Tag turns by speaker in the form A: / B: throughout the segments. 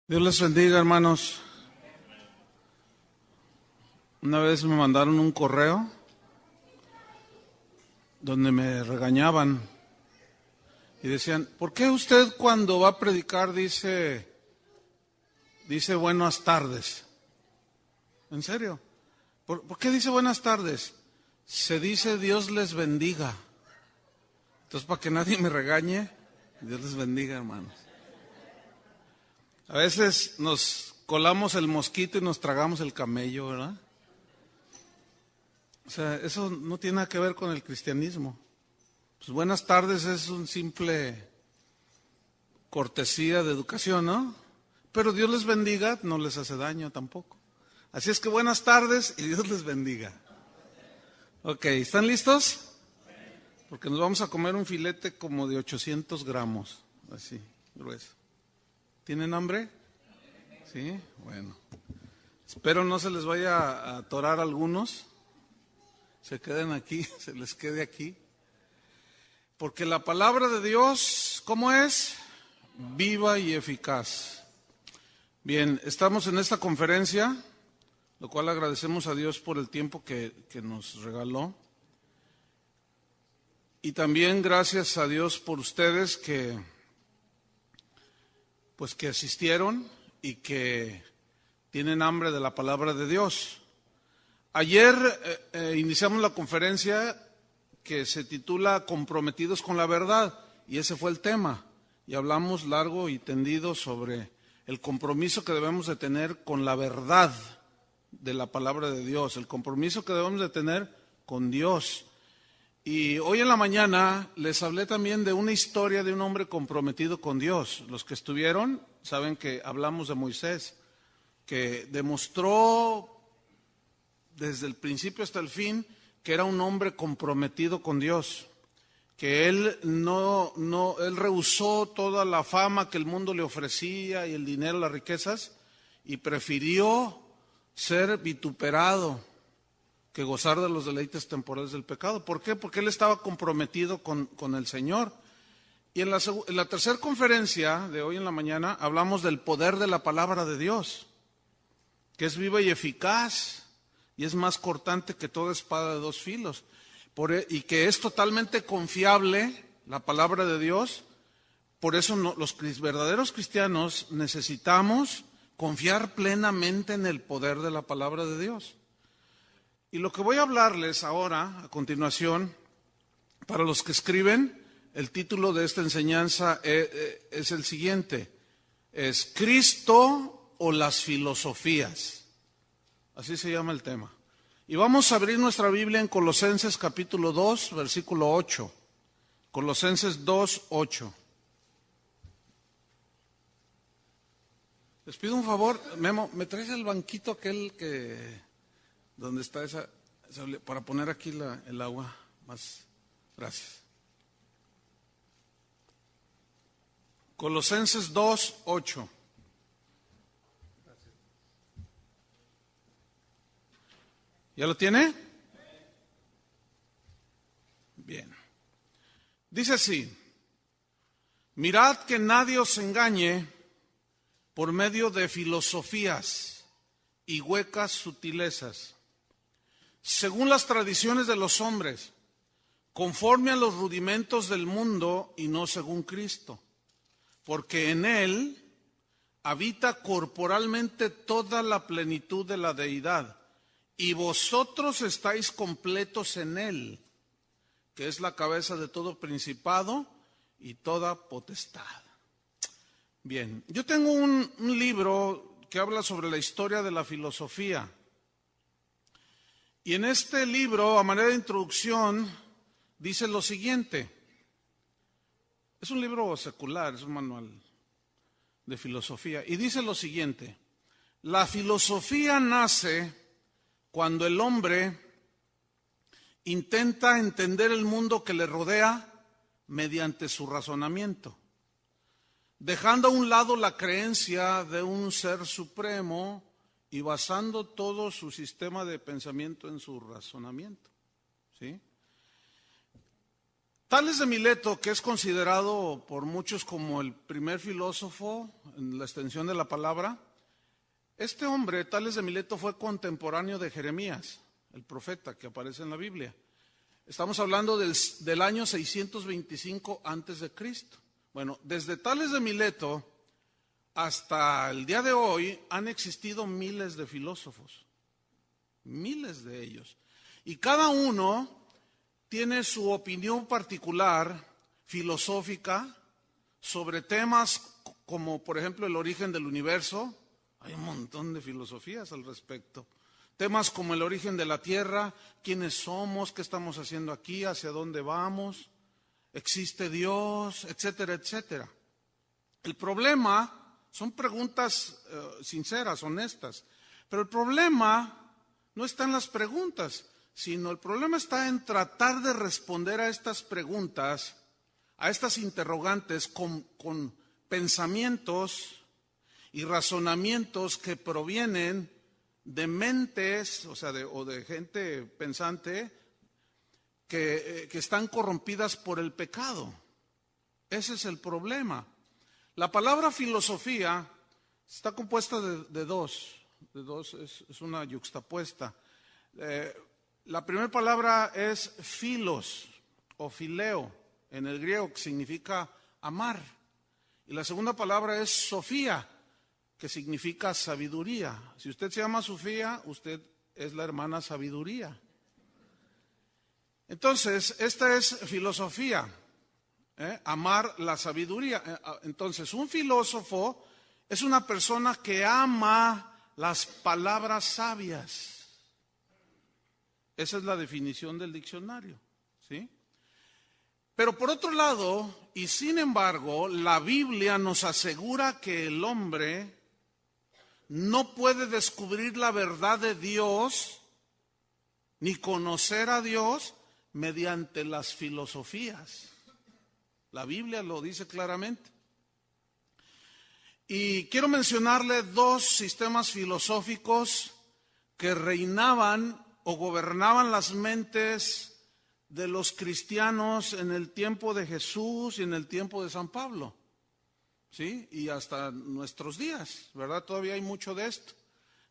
A: Dios les bendiga, hermanos. Una vez me mandaron un correo donde me regañaban y decían, ¿por qué usted cuando va a predicar dice buenas tardes? ¿En serio? ¿Por qué dice buenas tardes? Se dice Dios les bendiga. Entonces, para que nadie me regañe, Dios les bendiga, hermanos. A veces nos colamos el mosquito y nos tragamos el camello, ¿verdad? O sea, eso no tiene nada que ver con el cristianismo. Pues buenas tardes es un simple cortesía de educación, ¿no? Pero Dios les bendiga, no les hace daño tampoco. Así es que buenas tardes y Dios les bendiga. Ok, ¿están listos? Porque nos vamos a comer un filete como de 800 gramos, así, grueso. ¿Tienen hambre? Sí, bueno. Espero no se les vaya a atorar a algunos. Se queden aquí, se les quede aquí. Porque la palabra de Dios, ¿cómo es? Viva y eficaz. Bien, estamos en esta conferencia, lo cual agradecemos a Dios por el tiempo que nos regaló. Y también gracias a Dios por ustedes que asistieron y que tienen hambre de la palabra de Dios. Ayer iniciamos la conferencia que se titula Comprometidos con la Verdad, y ese fue el tema. Y hablamos largo y tendido sobre el compromiso que debemos de tener con la verdad de la palabra de Dios, el compromiso que debemos de tener con Dios. Y hoy en la mañana les hablé también de una historia de un hombre comprometido con Dios. Los que estuvieron saben que hablamos de Moisés, que demostró desde el principio hasta el fin que era un hombre comprometido con Dios, que él él rehusó toda la fama que el mundo le ofrecía y el dinero, las riquezas, y prefirió ser vituperado que gozar de los deleites temporales del pecado. ¿Por qué? Porque él estaba comprometido con el Señor. Y en la tercera conferencia de hoy en la mañana hablamos del poder de la palabra de Dios, que es viva y eficaz, y es más cortante que toda espada de dos filos, y que es totalmente confiable la palabra de Dios. Por eso los verdaderos cristianos necesitamos confiar plenamente en el poder de la palabra de Dios. Y lo que voy a hablarles ahora, a continuación, para los que escriben, el título de esta enseñanza es el siguiente: es Cristo o las filosofías. Así se llama el tema. Y vamos a abrir nuestra Biblia en Colosenses capítulo 2, versículo 8. Colosenses 2, 8. Les pido un favor, Memo, ¿me traes el banquito aquel donde está esa para poner aquí el agua? Más, gracias. Colosenses 2, 8. ¿Ya lo tiene? Bien. Dice así: mirad que nadie os engañe por medio de filosofías y huecas sutilezas, según las tradiciones de los hombres, conforme a los rudimentos del mundo y no según Cristo, porque en Él habita corporalmente toda la plenitud de la deidad, y vosotros estáis completos en Él, que es la cabeza de todo principado y toda potestad. Bien, yo tengo un libro que habla sobre la historia de la filosofía. Y en este libro, a manera de introducción, dice lo siguiente. Es un libro secular, es un manual de filosofía. Y dice lo siguiente: la filosofía nace cuando el hombre intenta entender el mundo que le rodea mediante su razonamiento, dejando a un lado la creencia de un ser supremo y basando todo su sistema de pensamiento en su razonamiento. ¿Sí? Tales de Mileto, que es considerado por muchos como el primer filósofo en la extensión de la palabra, este hombre, Tales de Mileto, fue contemporáneo de Jeremías, el profeta que aparece en la Biblia. Estamos hablando del año 625 antes de Cristo. Bueno, desde Tales de Mileto hasta el día de hoy han existido miles de filósofos, miles de ellos. Y cada uno tiene su opinión particular, filosófica, sobre temas como, por ejemplo, el origen del universo. Hay un montón de filosofías al respecto. Temas como el origen de la tierra, quiénes somos, qué estamos haciendo aquí, hacia dónde vamos, existe Dios, etcétera, etcétera. El problema, son preguntas sinceras, honestas, pero el problema no está en las preguntas, sino el problema está en tratar de responder a estas preguntas, a estas interrogantes con pensamientos y razonamientos que provienen de mentes, o sea, de gente pensante que están corrompidas por el pecado. Ese es el problema. La palabra filosofía está compuesta de dos, es una yuxtapuesta. La primera palabra es philos o phileo en el griego, que significa amar. Y la segunda palabra es Sofía, que significa sabiduría. Si usted se llama Sofía, usted es la hermana sabiduría. Entonces, esta es filosofía, amar la sabiduría. Entonces, un filósofo es una persona que ama las palabras sabias. Esa es la definición del diccionario, ¿sí? Pero por otro lado, y sin embargo, la Biblia nos asegura que el hombre no puede descubrir la verdad de Dios ni conocer a Dios mediante las filosofías. La Biblia lo dice claramente. Y quiero mencionarle dos sistemas filosóficos que reinaban o gobernaban las mentes de los cristianos en el tiempo de Jesús y en el tiempo de San Pablo, ¿sí? Y hasta nuestros días, ¿verdad? Todavía hay mucho de esto.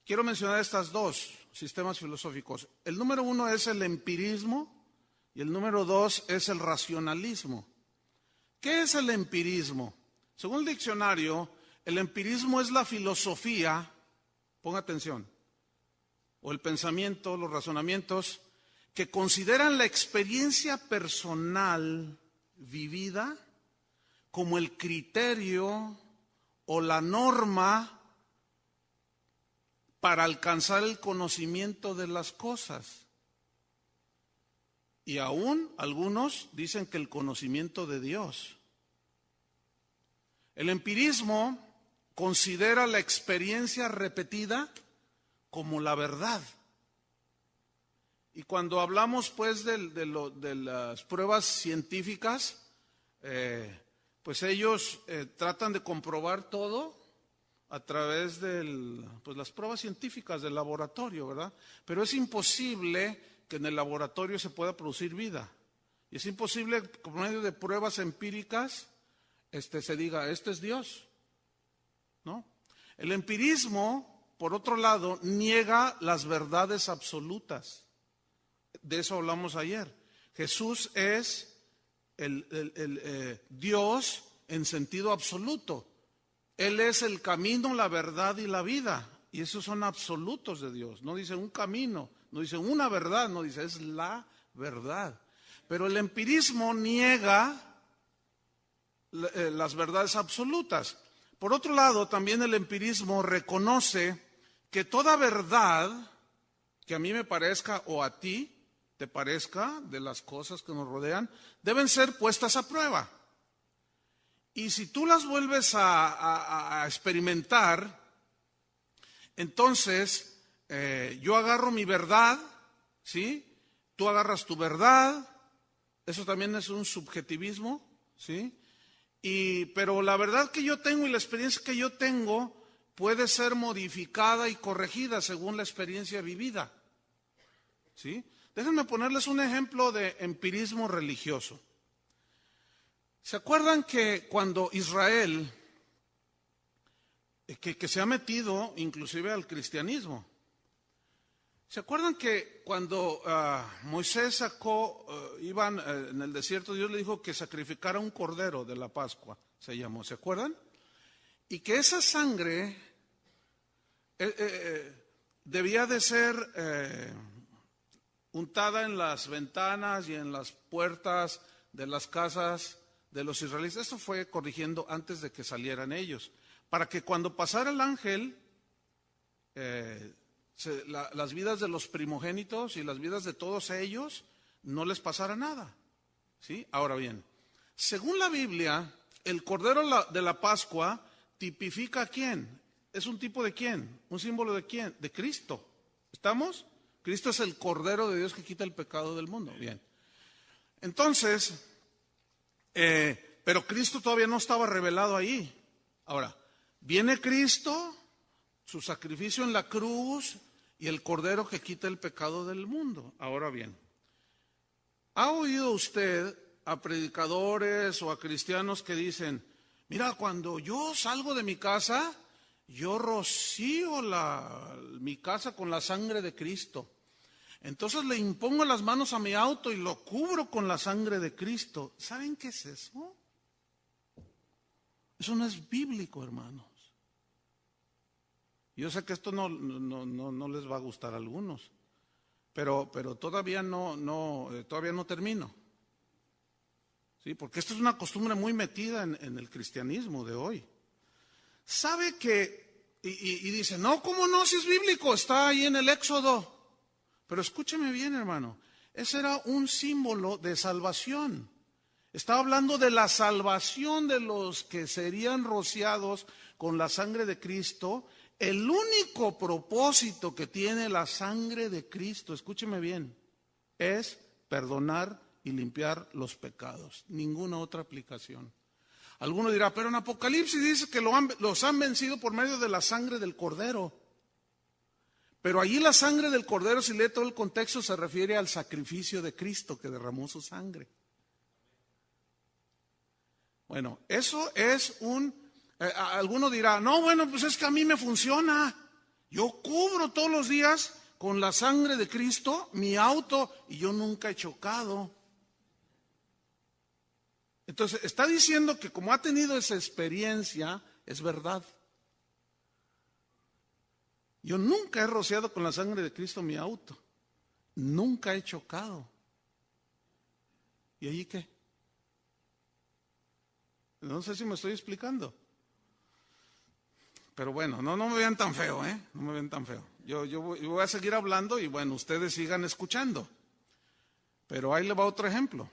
A: Quiero mencionar estos dos sistemas filosóficos. El número uno es el empirismo y el número dos es el racionalismo. ¿Qué es el empirismo? Según el diccionario, el empirismo es la filosofía, ponga atención, o el pensamiento, los razonamientos, que consideran la experiencia personal vivida como el criterio o la norma para alcanzar el conocimiento de las cosas. Y aún algunos dicen que el conocimiento de Dios. El empirismo considera la experiencia repetida como la verdad. Y cuando hablamos pues de las pruebas científicas, pues ellos tratan de comprobar todo a través de las pruebas científicas del laboratorio, ¿verdad? Pero es imposible que en el laboratorio se pueda producir vida. Y es imposible que por medio de pruebas empíricas se diga, este es Dios, ¿no? El empirismo, por otro lado, niega las verdades absolutas. De eso hablamos ayer. Jesús es el Dios en sentido absoluto. Él es el camino, la verdad y la vida. Y esos son absolutos de Dios. No dice un camino, no dice una verdad, no dice es la verdad. Pero el empirismo niega las verdades absolutas. Por otro lado, también el empirismo reconoce que toda verdad que a mí me parezca o a ti te parezca de las cosas que nos rodean, deben ser puestas a prueba. Y si tú las vuelves a experimentar, entonces yo agarro mi verdad, ¿sí? Tú agarras tu verdad, eso también es un subjetivismo, ¿sí? Pero la verdad que yo tengo y la experiencia que yo tengo puede ser modificada y corregida según la experiencia vivida, ¿sí? Déjenme ponerles un ejemplo de empirismo religioso. ¿Se acuerdan que cuando Israel, que se ha metido inclusive al cristianismo? ¿Se acuerdan que cuando Moisés sacó, iban en el desierto, Dios le dijo que sacrificara un cordero de la Pascua, se llamó, ¿se acuerdan? Y que esa sangre debía de ser untada en las ventanas y en las puertas de las casas de los israelitas. Eso fue corrigiendo antes de que salieran ellos, para que cuando pasara el ángel, las vidas de los primogénitos y las vidas de todos ellos no les pasara nada. ¿Sí? Ahora bien, según la Biblia, el cordero de la Pascua tipifica a quién. ¿Es un tipo de quién? ¿Un símbolo de quién? De Cristo. ¿Estamos? Cristo es el cordero de Dios que quita el pecado del mundo. Bien. Entonces, pero Cristo todavía no estaba revelado ahí. Ahora, viene Cristo, su sacrificio en la cruz y el cordero que quita el pecado del mundo. Ahora bien, ¿ha oído usted a predicadores o a cristianos que dicen, mira, cuando yo salgo de mi casa, yo rocío mi casa con la sangre de Cristo? Entonces le impongo las manos a mi auto y lo cubro con la sangre de Cristo. ¿Saben qué es eso? Eso no es bíblico, hermanos. Yo sé que esto no les va a gustar a algunos, pero todavía no termino. Sí, porque esto es una costumbre muy metida en el cristianismo de hoy. ¿Sabe que? Y dice, no, ¿cómo no? Si es bíblico, está ahí en el Éxodo. Pero escúcheme bien, hermano, ese era un símbolo de salvación. Estaba hablando de la salvación de los que serían rociados con la sangre de Cristo. El único propósito que tiene la sangre de Cristo, escúcheme bien, es perdonar y limpiar los pecados. Ninguna otra aplicación. Alguno dirá, pero en Apocalipsis dice que los han vencido por medio de la sangre del Cordero. Pero allí la sangre del Cordero, si lee todo el contexto, se refiere al sacrificio de Cristo que derramó su sangre. Bueno, eso es alguno dirá, no, bueno, pues es que a mí me funciona. Yo cubro todos los días con la sangre de Cristo mi auto y yo nunca he chocado. Entonces, está diciendo que como ha tenido esa experiencia, es verdad. Yo nunca he rociado con la sangre de Cristo mi auto. Nunca he chocado. ¿Y allí qué? No sé si me estoy explicando. Pero bueno, no me vean tan feo, ¿eh? No me vean tan feo. Yo voy a seguir hablando y bueno, ustedes sigan escuchando. Pero ahí le va otro ejemplo.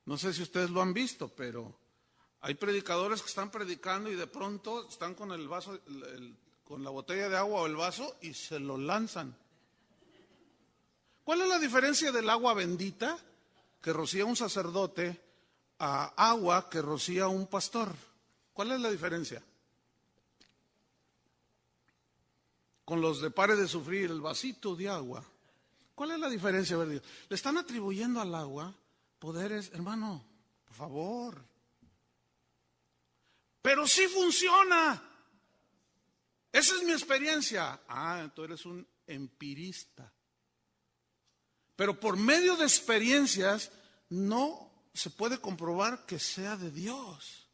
A: No sé si ustedes lo han visto, pero hay predicadores que están predicando y de pronto están con el vaso, con la botella de agua o el vaso y se lo lanzan. ¿Cuál es la diferencia del agua bendita que rocía un sacerdote a agua que rocía un pastor? ¿Cuál es la diferencia? Con los de pare de sufrir, el vasito de agua. ¿Cuál es la diferencia? Le están atribuyendo al agua poderes, hermano, por favor. Pero sí funciona. Esa es mi experiencia. Tú eres un empirista. Pero por medio de experiencias no se puede comprobar que sea de Dios.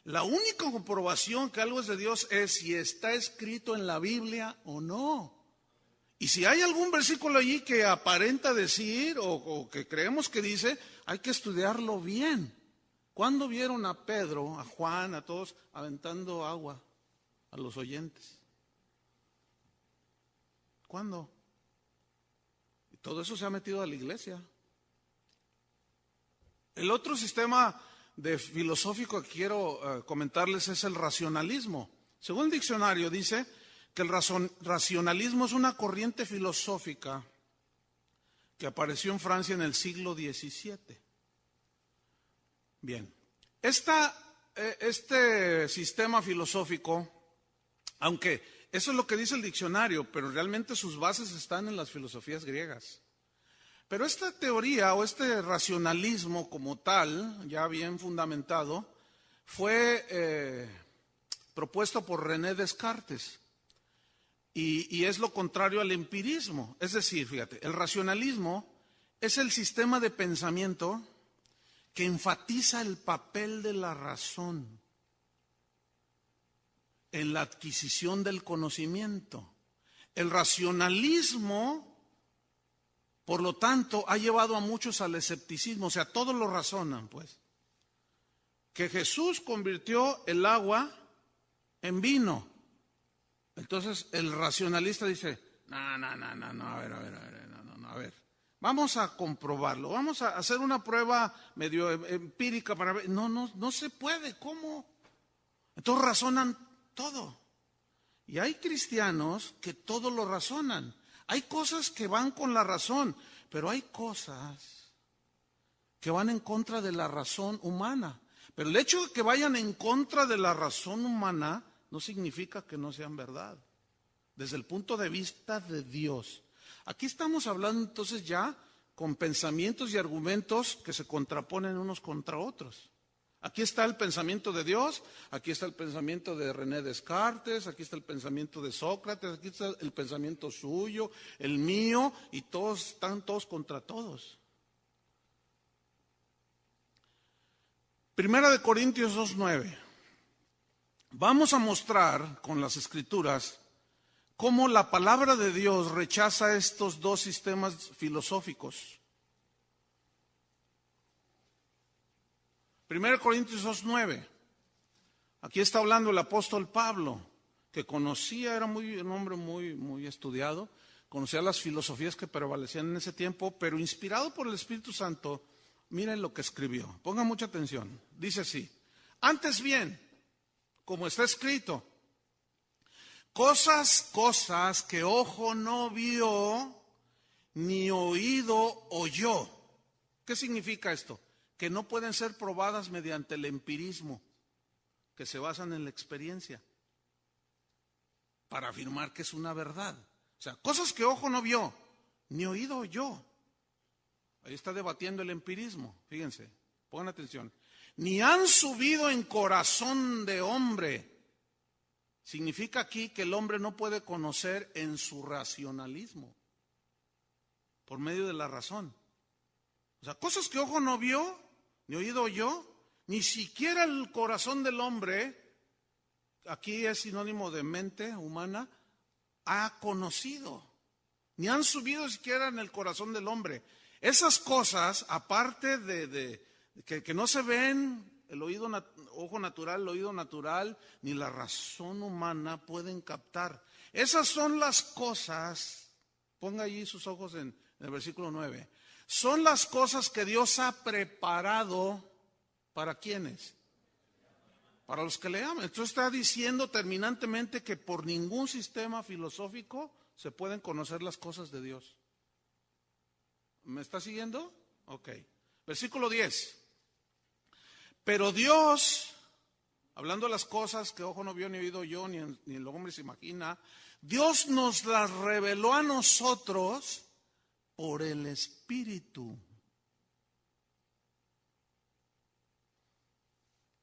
A: La única comprobación que algo es de Dios es si está escrito en la Biblia o no. Y si hay algún versículo allí que aparenta decir o que creemos que dice, hay que estudiarlo bien. ¿Cuándo vieron a Pedro, a Juan, a todos aventando agua a los oyentes? ¿Cuándo? Y todo eso se ha metido a la iglesia. El otro sistema filosófico que quiero comentarles es el racionalismo. Según el diccionario dice que el racionalismo es una corriente filosófica que apareció en Francia en el siglo XVII. Bien, este sistema filosófico, aunque eso es lo que dice el diccionario, pero realmente sus bases están en las filosofías griegas. Pero esta teoría o este racionalismo como tal, ya bien fundamentado, fue propuesto por René Descartes y es lo contrario al empirismo. Es decir, fíjate, el racionalismo es el sistema de pensamiento que enfatiza el papel de la razón en la adquisición del conocimiento. El racionalismo, por lo tanto, ha llevado a muchos al escepticismo, o sea, todos lo razonan, pues. Que Jesús convirtió el agua en vino. Entonces el racionalista dice, no, a ver. Vamos a comprobarlo, vamos a hacer una prueba medio empírica para ver. No se puede, ¿cómo? Entonces razonan todo. Y hay cristianos que todo lo razonan. Hay cosas que van con la razón, pero hay cosas que van en contra de la razón humana. Pero el hecho de que vayan en contra de la razón humana no significa que no sean verdad, desde el punto de vista de Dios. Aquí estamos hablando entonces ya con pensamientos y argumentos que se contraponen unos contra otros. Aquí está el pensamiento de Dios, aquí está el pensamiento de René Descartes, aquí está el pensamiento de Sócrates, aquí está el pensamiento suyo, el mío, y todos están todos contra todos. Primera de Corintios 2:9. Vamos a mostrar con las Escrituras cómo la palabra de Dios rechaza estos dos sistemas filosóficos. 1 Corintios 2:9. Aquí está hablando el apóstol Pablo, que conocía, era un hombre muy estudiado, conocía las filosofías que prevalecían en ese tiempo, pero inspirado por el Espíritu Santo, miren lo que escribió. Pongan mucha atención. Dice así: antes bien, como está escrito, cosas que ojo no vio, ni oído oyó. ¿Qué significa esto? Que no pueden ser probadas mediante el empirismo, que se basan en la experiencia, para afirmar que es una verdad. O sea, cosas que ojo no vio, ni oído oyó. Ahí está debatiendo el empirismo, fíjense, pongan atención. Ni han subido en corazón de hombre. Significa aquí que el hombre no puede conocer en su racionalismo, por medio de la razón. O sea, cosas que ojo no vio, ni oído oyó, ni siquiera el corazón del hombre, aquí es sinónimo de mente humana, ha conocido. Ni han subido siquiera en el corazón del hombre. Esas cosas, aparte de que no se ven, el ojo natural, el oído natural, ni la razón humana pueden captar. Esas son las cosas, ponga allí sus ojos en el versículo 9, son las cosas que Dios ha preparado, ¿para quiénes? Para los que le aman. Entonces está diciendo terminantemente que por ningún sistema filosófico se pueden conocer las cosas de Dios. ¿Me está siguiendo? Ok. Versículo 10. Pero Dios, hablando de las cosas que ojo no vio, ni oído oyó, ni el hombre se imagina, Dios nos las reveló a nosotros por el Espíritu.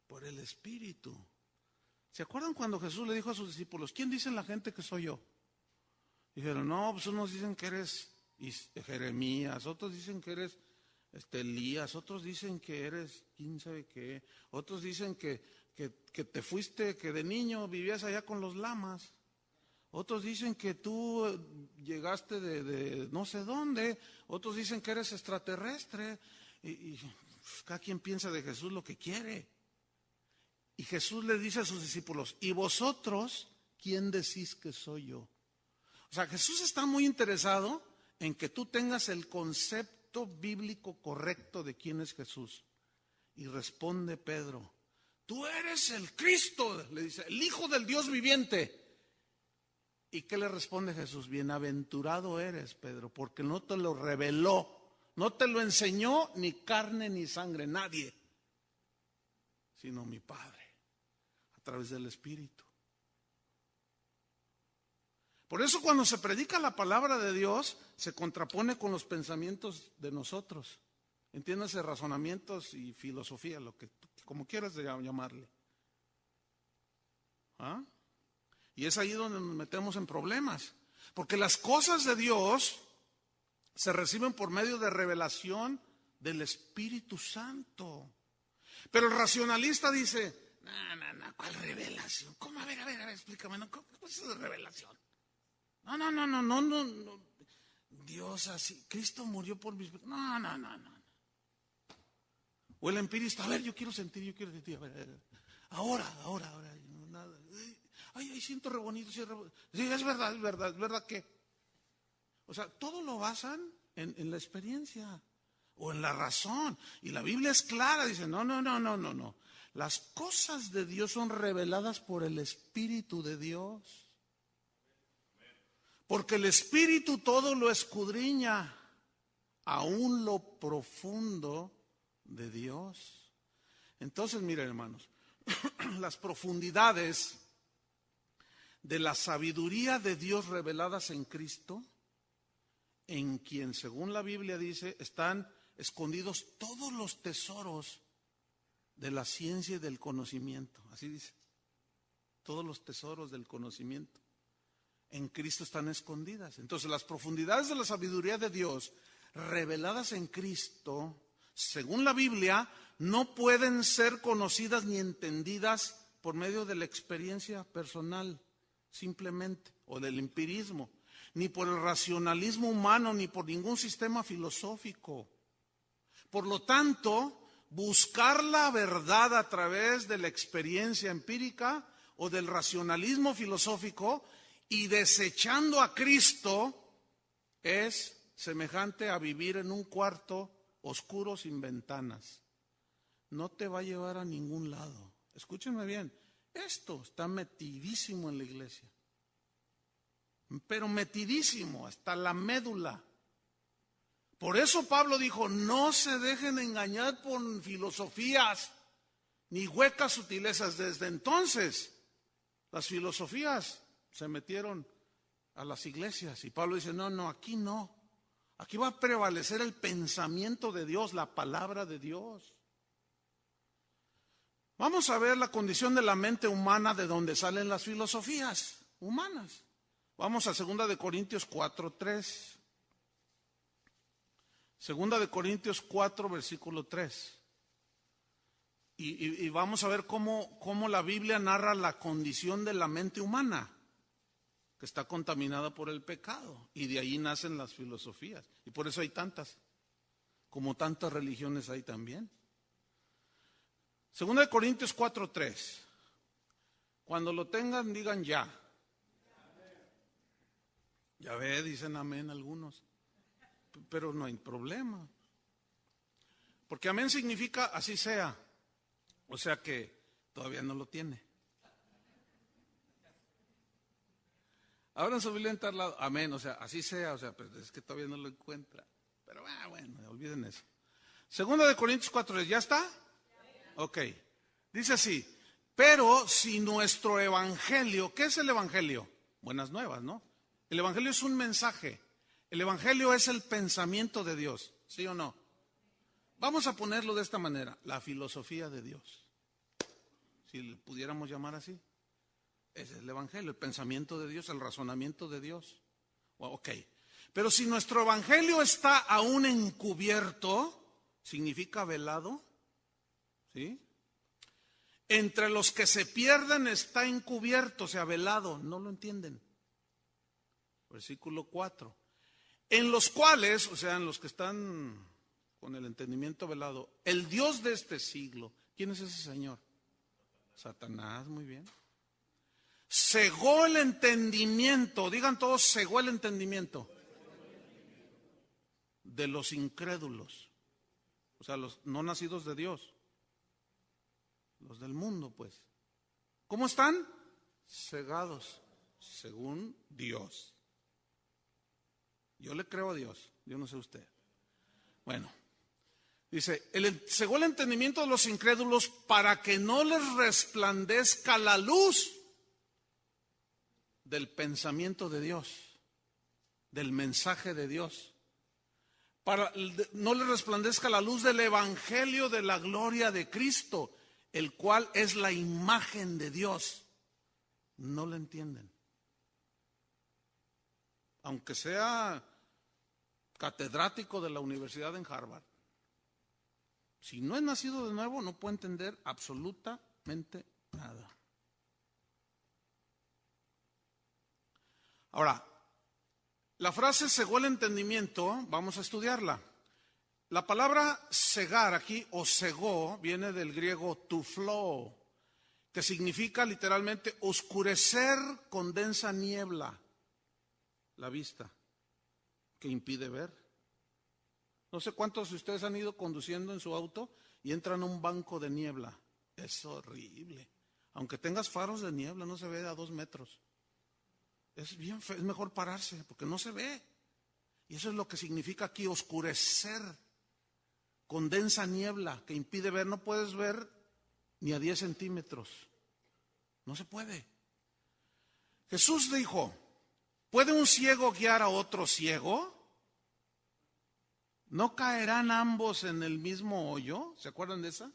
A: Por el Espíritu. ¿Se acuerdan cuando Jesús le dijo a sus discípulos, ¿quién dicen la gente que soy yo? Dijeron, no, pues unos dicen que eres Jeremías, otros dicen que eres Elías, otros dicen que eres quién sabe qué, otros dicen que te fuiste, que de niño vivías allá con los lamas, otros dicen que tú llegaste de no sé dónde, otros dicen que eres extraterrestre, y cada quien piensa de Jesús lo que quiere. Y Jesús le dice a sus discípulos, ¿y vosotros quién decís que soy yo? O sea, Jesús está muy interesado en que tú tengas el concepto bíblico correcto de quién es Jesús. Y responde Pedro, tú eres el Cristo, le dice, el Hijo del Dios viviente. ¿Y qué le responde Jesús? Bienaventurado eres, Pedro, porque no te lo reveló, no te lo enseñó ni carne ni sangre, nadie, sino mi Padre, a través del Espíritu. Por eso cuando se predica la palabra de Dios, se contrapone con los pensamientos de nosotros. Entiéndase, razonamientos y filosofía, lo que como quieras llamarle. ¿Ah? Y es ahí donde nos metemos en problemas. Porque las cosas de Dios se reciben por medio de revelación del Espíritu Santo. Pero el racionalista dice, no, ¿cuál revelación? ¿Cómo? A ver, explícame, ¿no? ¿Cómo es eso de revelación? No. Dios así, Cristo murió por mis... No. O el empirista, a ver, yo quiero sentir, a ver. Ahora, nada. Ay, siento re bonito, sí, es verdad que... O sea, todo lo basan en la experiencia o en la razón. Y la Biblia es clara, dice, no. Las cosas de Dios son reveladas por el Espíritu de Dios. Porque el Espíritu todo lo escudriña, aún lo profundo de Dios. Entonces, miren, hermanos, las profundidades de la sabiduría de Dios reveladas en Cristo, en quien, según la Biblia dice, están escondidos todos los tesoros de la ciencia y del conocimiento. Así dice, todos los tesoros del conocimiento en Cristo están escondidas. Entonces, las profundidades de la sabiduría de Dios reveladas en Cristo, según la Biblia, no pueden ser conocidas ni entendidas por medio de la experiencia personal, simplemente, o del empirismo, ni por el racionalismo humano, ni por ningún sistema filosófico. Por lo tanto, buscar la verdad a través de la experiencia empírica o del racionalismo filosófico y desechando a Cristo es semejante a vivir en un cuarto oscuro sin ventanas. No te va a llevar a ningún lado. Escúchenme bien, esto está metidísimo en la iglesia. Pero metidísimo, hasta la médula. Por eso Pablo dijo, no se dejen engañar por filosofías ni huecas sutilezas. Desde entonces, las filosofías se metieron a las iglesias. Y Pablo dice, no, aquí no. Aquí va a prevalecer el pensamiento de Dios, la palabra de Dios. Vamos a ver la condición de la mente humana de donde salen las filosofías humanas. Vamos a 2 Corintios 4:3. 2 Corintios 4, versículo 3. Y vamos a ver cómo la Biblia narra la condición de la mente humana, que está contaminada por el pecado. Y de ahí nacen las filosofías. Y por eso hay tantas, como tantas religiones hay también. 2 Corintios 4:3. Cuando lo tengan, digan ya. Ya ve, dicen amén algunos. Pero no hay problema. Porque amén significa así sea. O sea que todavía no lo tiene. Abran su Biblia en tal lado. Amén, o sea, así sea. O sea, pero es que todavía no lo encuentra. Pero bueno, olviden eso. 2 Corintios 4, ¿ya está? Ok. Dice así. Pero si nuestro evangelio, ¿qué es el evangelio? Buenas nuevas, ¿no? El evangelio es un mensaje. El evangelio es el pensamiento de Dios, ¿sí o no? Vamos a ponerlo de esta manera, la filosofía de Dios. Si le pudiéramos llamar así. Ese es el evangelio, el pensamiento de Dios, el razonamiento de Dios. Ok. Pero si nuestro evangelio está aún encubierto, significa velado, ¿sí? Entre los que se pierden está encubierto, o sea, velado, no lo entienden. Versículo 4. En los cuales, o sea, en los que están con el entendimiento velado, el Dios de este siglo, ¿quién es ese señor? Satanás, muy bien. Cegó el entendimiento, digan todos, cegó el entendimiento de los incrédulos, o sea, los no nacidos de Dios, los del mundo, pues. ¿Cómo están? Cegados, según Dios. Yo le creo a Dios, yo no sé usted. Bueno, dice, cegó el entendimiento de los incrédulos para que no les resplandezca la luz del pensamiento de Dios, del mensaje de Dios. No le resplandezca la luz del evangelio de la gloria de Cristo, el cual es la imagen de Dios. No lo entienden. Aunque sea catedrático de la universidad en Harvard, si no es nacido de nuevo, no puede entender absolutamente nada. Ahora, la frase cegó el entendimiento, vamos a estudiarla. La palabra cegar aquí, o cegó, viene del griego tuflo, que significa literalmente oscurecer con densa niebla la vista, que impide ver. No sé cuántos de ustedes han ido conduciendo en su auto y entran a un banco de niebla. Es horrible. Aunque tengas faros de niebla, no se ve a 2 metros. Es bien feo, es mejor pararse porque no se ve. Y eso es lo que significa aquí, oscurecer con densa niebla que impide ver. No puedes ver ni a 10 centímetros. No se puede. Jesús dijo, ¿puede un ciego guiar a otro ciego? ¿No caerán ambos en el mismo hoyo? ¿Se acuerdan de esa?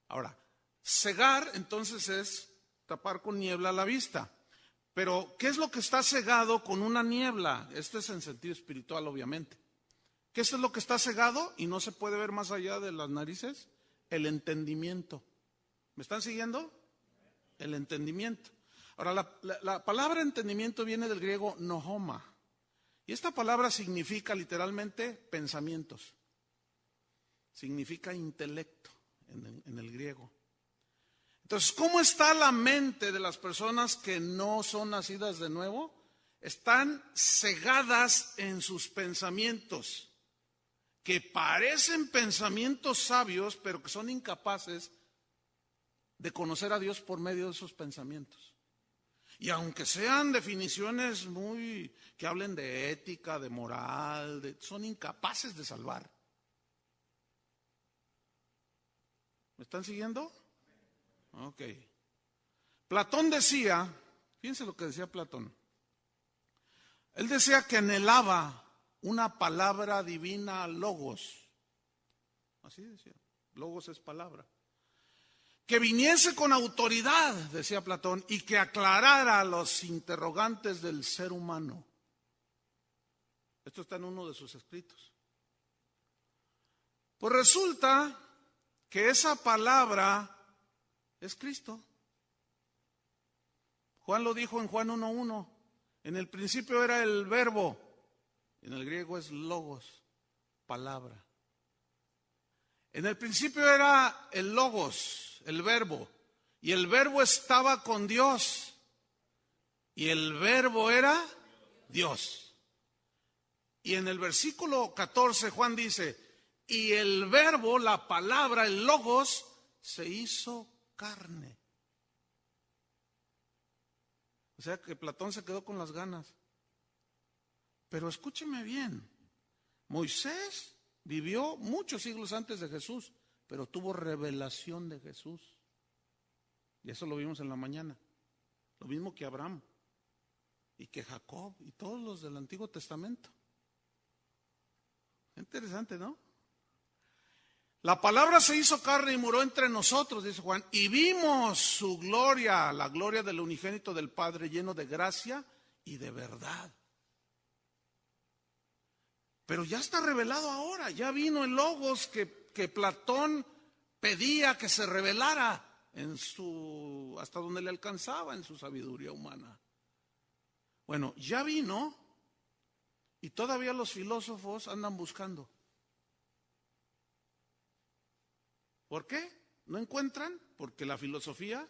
A: Ahora, cegar entonces es tapar con niebla la vista. Pero, ¿qué es lo que está cegado con una niebla? Esto es en sentido espiritual, obviamente. ¿Qué es lo que está cegado y no se puede ver más allá de las narices? El entendimiento. ¿Me están siguiendo? El entendimiento. Ahora, la palabra entendimiento viene del griego nohoma. Y esta palabra significa literalmente pensamientos. Significa intelecto en el griego. Entonces, ¿cómo está la mente de las personas que no son nacidas de nuevo? Están cegadas en sus pensamientos, que parecen pensamientos sabios, pero que son incapaces de conocer a Dios por medio de esos pensamientos. Y aunque sean definiciones que hablen de ética, de moral, son incapaces de salvar. ¿Me están siguiendo? Ok. Platón decía, fíjense lo que decía Platón. Él decía que anhelaba una palabra divina, logos. Así decía. Logos es palabra. Que viniese con autoridad, decía Platón, y que aclarara los interrogantes del ser humano. Esto está en uno de sus escritos. Pues resulta que esa palabra es Cristo. Juan lo dijo en Juan 1:1. En el principio era el verbo. En el griego es logos, palabra. En el principio era el logos, el verbo. Y el verbo estaba con Dios. Y el verbo era Dios. Y en el versículo 14 Juan dice, y el verbo, la palabra, el logos, se hizo carne. O sea que Platón se quedó con las ganas. Pero escúcheme bien, Moisés vivió muchos siglos antes de Jesús, pero tuvo revelación de Jesús. Y eso lo vimos en la mañana. Lo mismo que Abraham y que Jacob y todos los del Antiguo Testamento. Interesante, ¿no? La palabra se hizo carne y moró entre nosotros, dice Juan, y vimos su gloria, la gloria del unigénito del Padre, lleno de gracia y de verdad. Pero ya está revelado ahora, ya vino el logos que Platón pedía que se revelara hasta donde le alcanzaba en su sabiduría humana. Bueno, ya vino y todavía los filósofos andan buscando. ¿Por qué? ¿No encuentran? Porque la filosofía,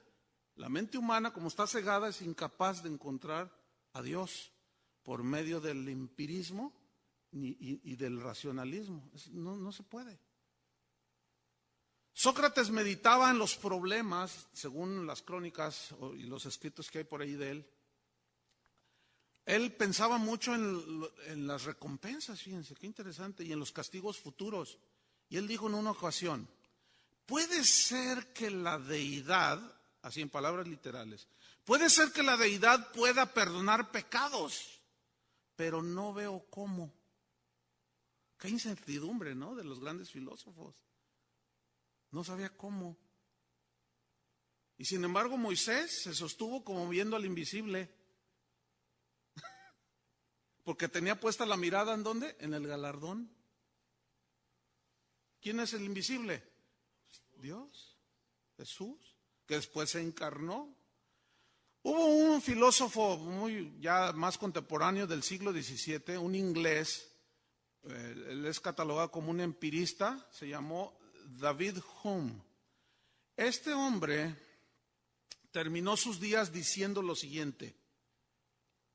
A: la mente humana, como está cegada, es incapaz de encontrar a Dios por medio del empirismo y del racionalismo. No se puede. Sócrates meditaba en los problemas, según las crónicas y los escritos que hay por ahí de él. Él pensaba mucho en las recompensas, fíjense, qué interesante, y en los castigos futuros. Y él dijo en una ocasión, ¿puede ser que la deidad, así en palabras literales. Puede ser que la deidad pueda perdonar pecados, pero no veo cómo. Qué incertidumbre, ¿no? De los grandes filósofos. No sabía cómo. Y sin embargo Moisés se sostuvo como viendo al invisible. Porque tenía puesta la mirada ¿en dónde? En el galardón. ¿Quién es el invisible? Dios, Jesús, que después se encarnó. Hubo un filósofo muy ya más contemporáneo del siglo XVII, un inglés, él es catalogado como un empirista, se llamó David Hume. Este hombre terminó sus días diciendo lo siguiente,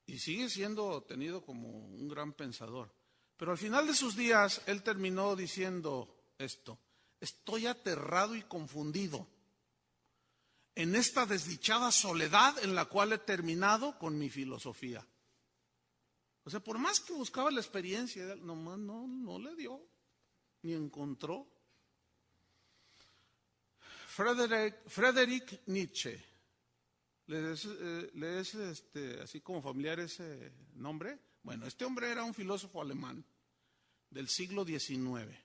A: y sigue siendo tenido como un gran pensador, pero al final de sus días él terminó diciendo esto: estoy aterrado y confundido en esta desdichada soledad en la cual he terminado con mi filosofía. O sea, por más que buscaba la experiencia, nomás no le dio, ni encontró. Friedrich Nietzsche, ¿le es así como familiar ese nombre? Bueno, este hombre era un filósofo alemán del siglo XIX.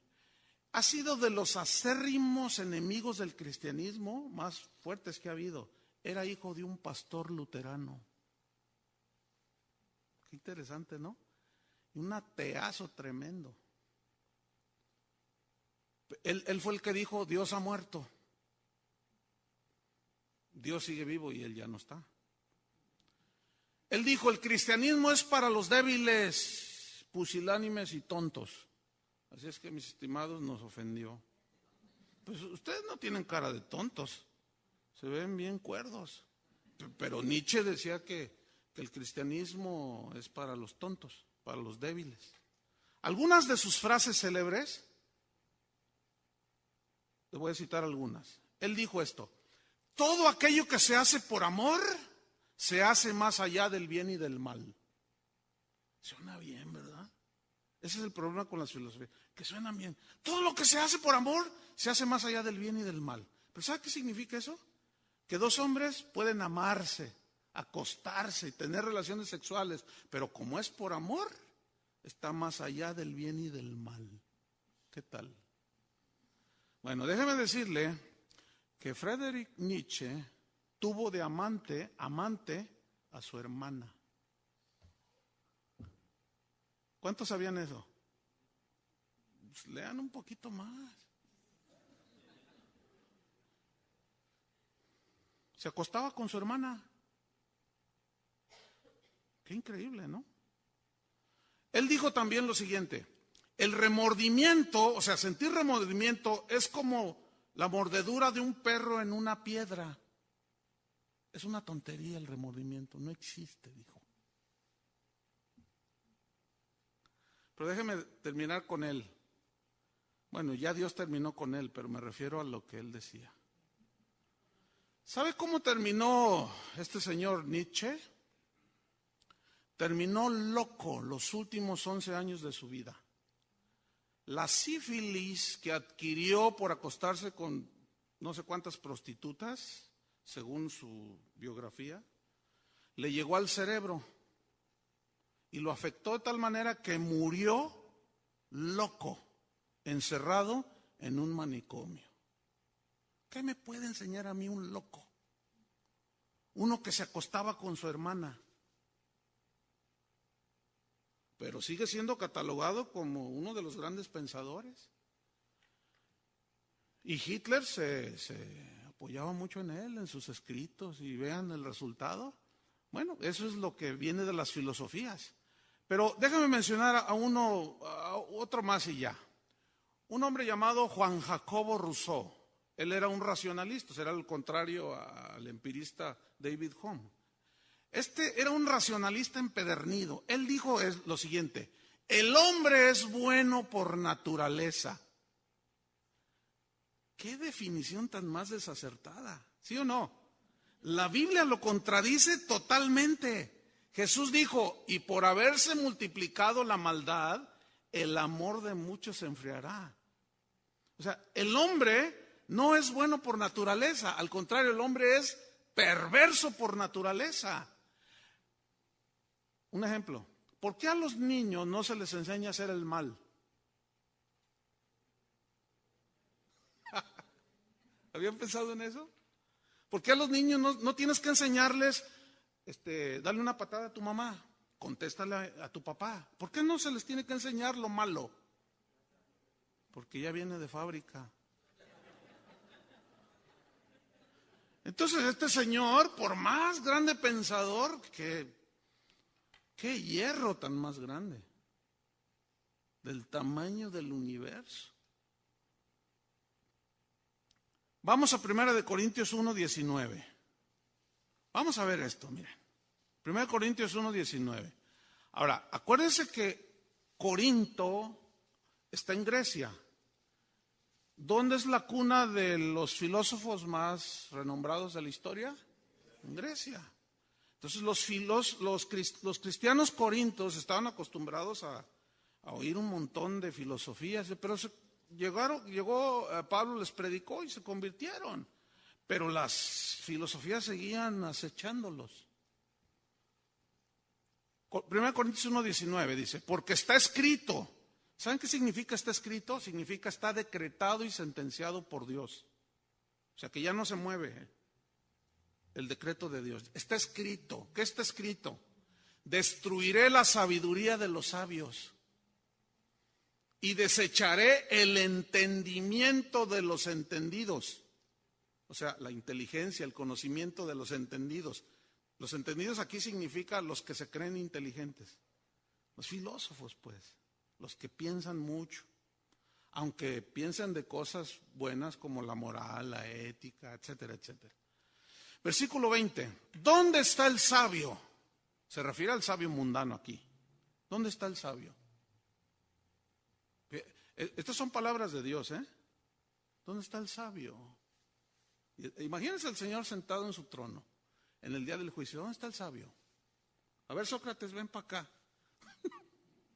A: Ha sido de los acérrimos enemigos del cristianismo más fuertes que ha habido. Era hijo de un pastor luterano. Qué interesante, ¿no? Y un ateazo tremendo. Él fue el que dijo, Dios ha muerto. Dios sigue vivo y él ya no está. Él dijo, el cristianismo es para los débiles, pusilánimes y tontos. Así es que, mis estimados, nos ofendió. Pues ustedes no tienen cara de tontos, se ven bien cuerdos. Pero Nietzsche decía que el cristianismo es para los tontos, para los débiles. Algunas de sus frases célebres, le voy a citar algunas. Él dijo esto: todo aquello que se hace por amor, se hace más allá del bien y del mal. Suena bien, ¿verdad? Ese es el problema con las filosofías, que suenan bien. Todo lo que se hace por amor, se hace más allá del bien y del mal. ¿Pero sabe qué significa eso? Que dos hombres pueden amarse, acostarse y tener relaciones sexuales, pero como es por amor, está más allá del bien y del mal. ¿Qué tal? Bueno, déjeme decirle que Friedrich Nietzsche tuvo de amante a su hermana. ¿Cuántos sabían eso? Pues lean un poquito más. Se acostaba con su hermana. Qué increíble, ¿no? Él dijo también lo siguiente: el remordimiento, o sea, sentir remordimiento es como la mordedura de un perro en una piedra. Es una tontería el remordimiento, no existe, dijo. Pero déjeme terminar con él. Bueno, ya Dios terminó con él, pero me refiero a lo que él decía. ¿Sabe cómo terminó este señor Nietzsche? Terminó loco los últimos 11 años de su vida. La sífilis que adquirió por acostarse con no sé cuántas prostitutas, según su biografía, le llegó al cerebro y lo afectó de tal manera que murió loco, encerrado en un manicomio. ¿Qué me puede enseñar a mí un loco? Uno que se acostaba con su hermana, pero sigue siendo catalogado como uno de los grandes pensadores. Y Hitler se apoyaba mucho en él, en sus escritos, y vean el resultado. Bueno, eso es lo que viene de las filosofías. Pero déjame mencionar a otro más y ya. Un hombre llamado Juan Jacobo Rousseau. Él era un racionalista, era el contrario al empirista David Hume. Este era un racionalista empedernido. Él dijo lo siguiente: el hombre es bueno por naturaleza. ¿Qué definición tan más desacertada? ¿Sí o no? La Biblia lo contradice totalmente. Jesús dijo, y por haberse multiplicado la maldad, el amor de muchos se enfriará. O sea, el hombre no es bueno por naturaleza, al contrario, el hombre es perverso por naturaleza. Un ejemplo, ¿por qué a los niños no se les enseña a hacer el mal? ¿Habían pensado en eso? ¿Por qué a los niños no tienes que enseñarles, dale una patada a tu mamá, contéstale a tu papá? ¿Por qué no se les tiene que enseñar lo malo? Porque ya viene de fábrica. Entonces este señor, por más grande pensador, qué hierro tan más grande, del tamaño del universo. Vamos a 1 Corintios 1:19. Vamos a ver esto, miren. 1 Corintios 1:19. Ahora, acuérdense que Corinto está en Grecia. ¿Dónde es la cuna de los filósofos más renombrados de la historia? En Grecia. Entonces los cristianos corintios estaban acostumbrados a oír un montón de filosofías, pero llegó Pablo, les predicó y se convirtieron. Pero las filosofías seguían acechándolos. 1 Corintios 1:19 dice, porque está escrito. ¿Saben qué significa está escrito? Significa está decretado y sentenciado por Dios. O sea que ya no se mueve el decreto de Dios. Está escrito. ¿Qué está escrito? Destruiré la sabiduría de los sabios y desecharé el entendimiento de los entendidos. O sea, la inteligencia, el conocimiento de los entendidos. Los entendidos aquí significa los que se creen inteligentes. Los filósofos, pues. Los que piensan mucho, aunque piensen de cosas buenas como la moral, la ética, etcétera, etcétera. Versículo 20. ¿Dónde está el sabio? Se refiere al sabio mundano aquí. ¿Dónde está el sabio? Estas son palabras de Dios, ¿eh? ¿Dónde está el sabio? Imagínense al Señor sentado en su trono en el día del juicio. ¿Dónde está el sabio? A ver, Sócrates, ven para acá.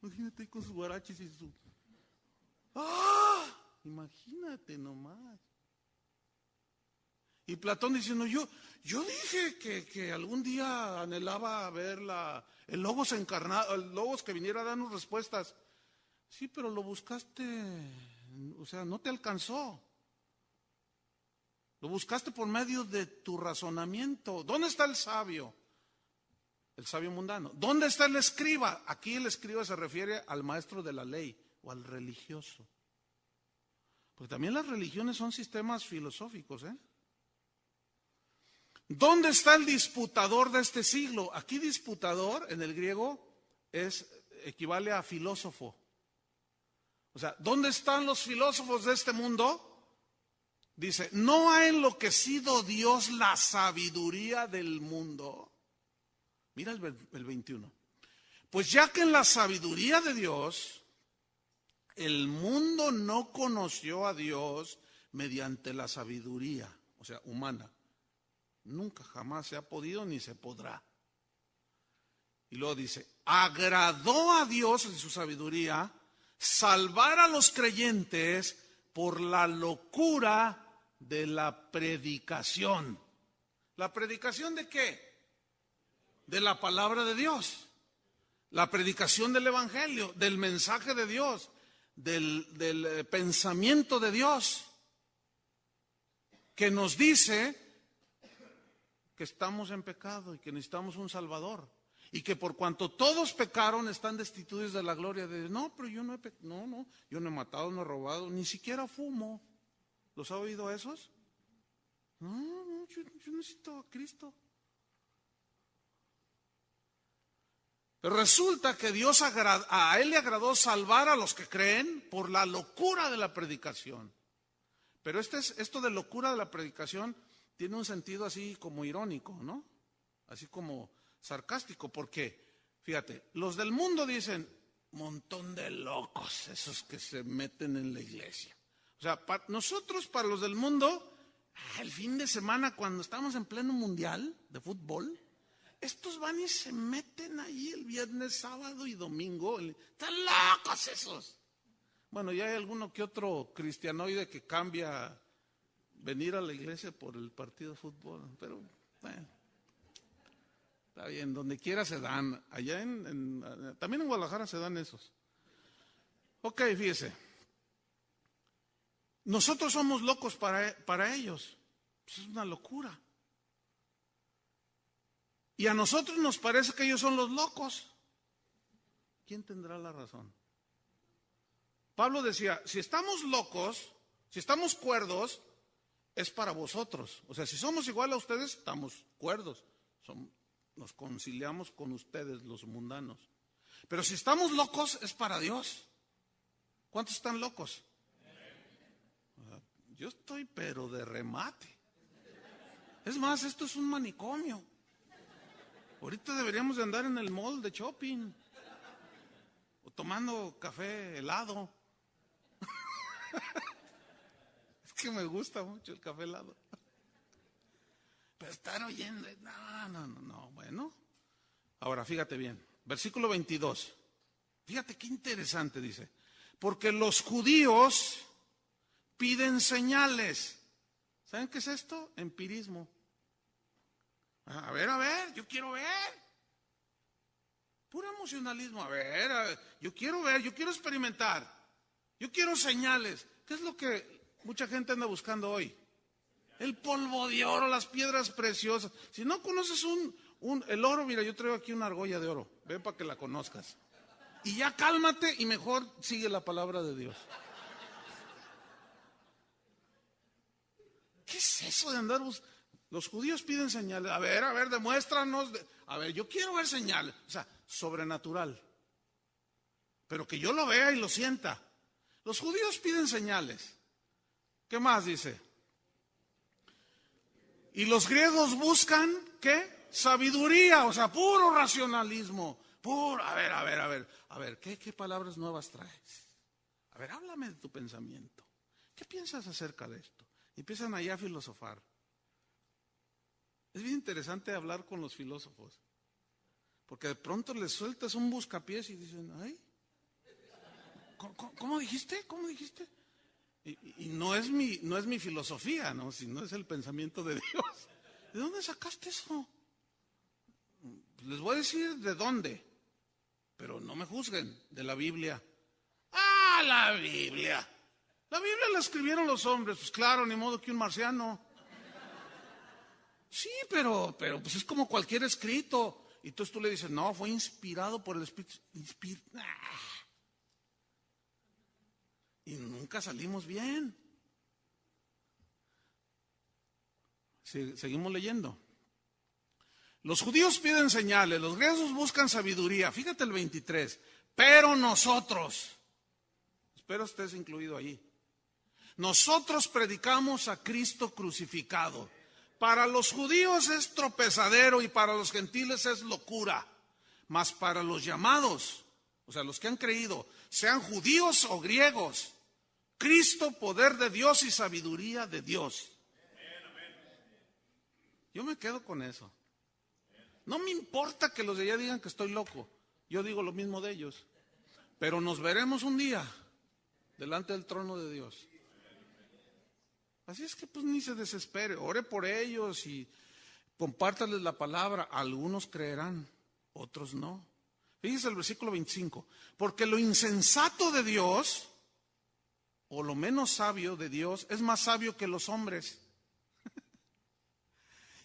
A: Imagínate con sus guaraches y su... ¡Ah! Imagínate nomás. Y Platón diciendo, yo dije que algún día anhelaba ver el Logos encarnado, el Logos que viniera a darnos respuestas. Sí, pero lo buscaste, o sea, no te alcanzó. Lo buscaste por medio de tu razonamiento. ¿Dónde está el sabio? El sabio mundano. ¿Dónde está el escriba? Aquí el escriba se refiere al maestro de la ley o al religioso. Porque también las religiones son sistemas filosóficos, ¿eh? ¿Dónde está el disputador de este siglo? Aquí disputador en el griego equivale a filósofo. O sea, ¿dónde están los filósofos de este mundo? Dice, ¿no ha enloquecido Dios la sabiduría del mundo? Mira el 21. Pues ya que en la sabiduría de Dios, el mundo no conoció a Dios mediante la sabiduría, o sea, humana. Nunca jamás se ha podido ni se podrá. Y luego dice, agradó a Dios en su sabiduría salvar a los creyentes por la locura de la predicación. ¿La predicación de qué? De la palabra de Dios, la predicación del evangelio, del mensaje de Dios, del pensamiento de Dios, que nos dice que estamos en pecado y que necesitamos un Salvador, y que por cuanto todos pecaron están destituidos de la gloria de Dios. No, pero yo no yo no he matado, no he robado, ni siquiera fumo. ¿Los ha oído esos? No, yo necesito a Cristo. Pero resulta que a Él le agradó salvar a los que creen por la locura de la predicación. Pero esto de locura de la predicación tiene un sentido así como irónico, ¿no? Así como sarcástico, porque, fíjate, los del mundo dicen, montón de locos, esos que se meten en la iglesia. O sea, nosotros, para los del mundo, el fin de semana, cuando estamos en pleno mundial de fútbol, estos van y se meten ahí el viernes, sábado y domingo. ¡Están locos esos! Bueno, ya hay alguno que otro cristianoide que cambia venir a la iglesia por el partido de fútbol. Pero Bueno, está bien, donde quiera se dan. Allá también en Guadalajara se dan esos. Ok, fíjese. Nosotros somos locos para ellos. Pues es una locura. Y a nosotros nos parece que ellos son los locos. ¿Quién tendrá la razón? Pablo decía, si estamos locos, si estamos cuerdos, es para vosotros. O sea, si somos igual a ustedes, estamos cuerdos. Nos conciliamos con ustedes, los mundanos. Pero si estamos locos, es para Dios. ¿Cuántos están locos? Yo estoy, pero de remate. Es más, esto es un manicomio. Ahorita deberíamos de andar en el mall de shopping. O tomando café helado. Es que me gusta mucho el café helado. Pero estar oyendo, no, bueno. Ahora, fíjate bien, versículo 22. Fíjate qué interesante dice. Porque los judíos piden señales. ¿Saben qué es esto? Empirismo. A ver, yo quiero ver. Puro emocionalismo. A ver, yo quiero ver, yo quiero experimentar. Yo quiero señales. ¿Qué es lo que mucha gente anda buscando hoy? El polvo de oro, las piedras preciosas. Si no conoces el oro, mira, yo traigo aquí una argolla de oro. Ven para que la conozcas. Y ya cálmate y mejor sigue la palabra de Dios. ¿Qué es eso de andar buscando? Los judíos piden señales. A ver, demuéstranos. A ver, yo quiero ver señales. O sea, sobrenatural. Pero que yo lo vea y lo sienta. Los judíos piden señales. ¿Qué más dice? Y los griegos buscan, ¿qué? Sabiduría, o sea, puro racionalismo. Puro, a ver, ¿qué palabras nuevas traes? A ver, háblame de tu pensamiento. ¿Qué piensas acerca de esto? Y empiezan allá a filosofar. Es bien interesante hablar con los filósofos. Porque de pronto les sueltas un buscapiés y dicen, ay, ¿cómo dijiste? ¿Cómo dijiste? Y no es mi filosofía, ¿no? Sino es el pensamiento de Dios. ¿De dónde sacaste eso? Les voy a decir de dónde, pero no me juzguen, de la Biblia. ¡Ah, la Biblia! La Biblia la escribieron los hombres, pues claro, ni modo que un marciano. Sí, pero pues es como cualquier escrito. Y entonces tú le dices, no, fue inspirado por el Espíritu. Y nunca salimos bien. Seguimos leyendo. Los judíos piden señales, los griegos buscan sabiduría. Fíjate el 23. Pero nosotros, espero estés incluido ahí, nosotros predicamos a Cristo crucificado. Para los judíos es tropezadero y para los gentiles es locura. Mas para los llamados, o sea, los que han creído, sean judíos o griegos, Cristo, poder de Dios y sabiduría de Dios. Yo me quedo con eso. No me importa que los de allá digan que estoy loco. Yo digo lo mismo de ellos. Pero nos veremos un día delante del trono de Dios. Así es que pues ni se desespere. Ore por ellos y compártales la palabra. Algunos creerán, otros no. Fíjese el versículo 25. Porque lo insensato de Dios, o lo menos sabio de Dios, es más sabio que los hombres.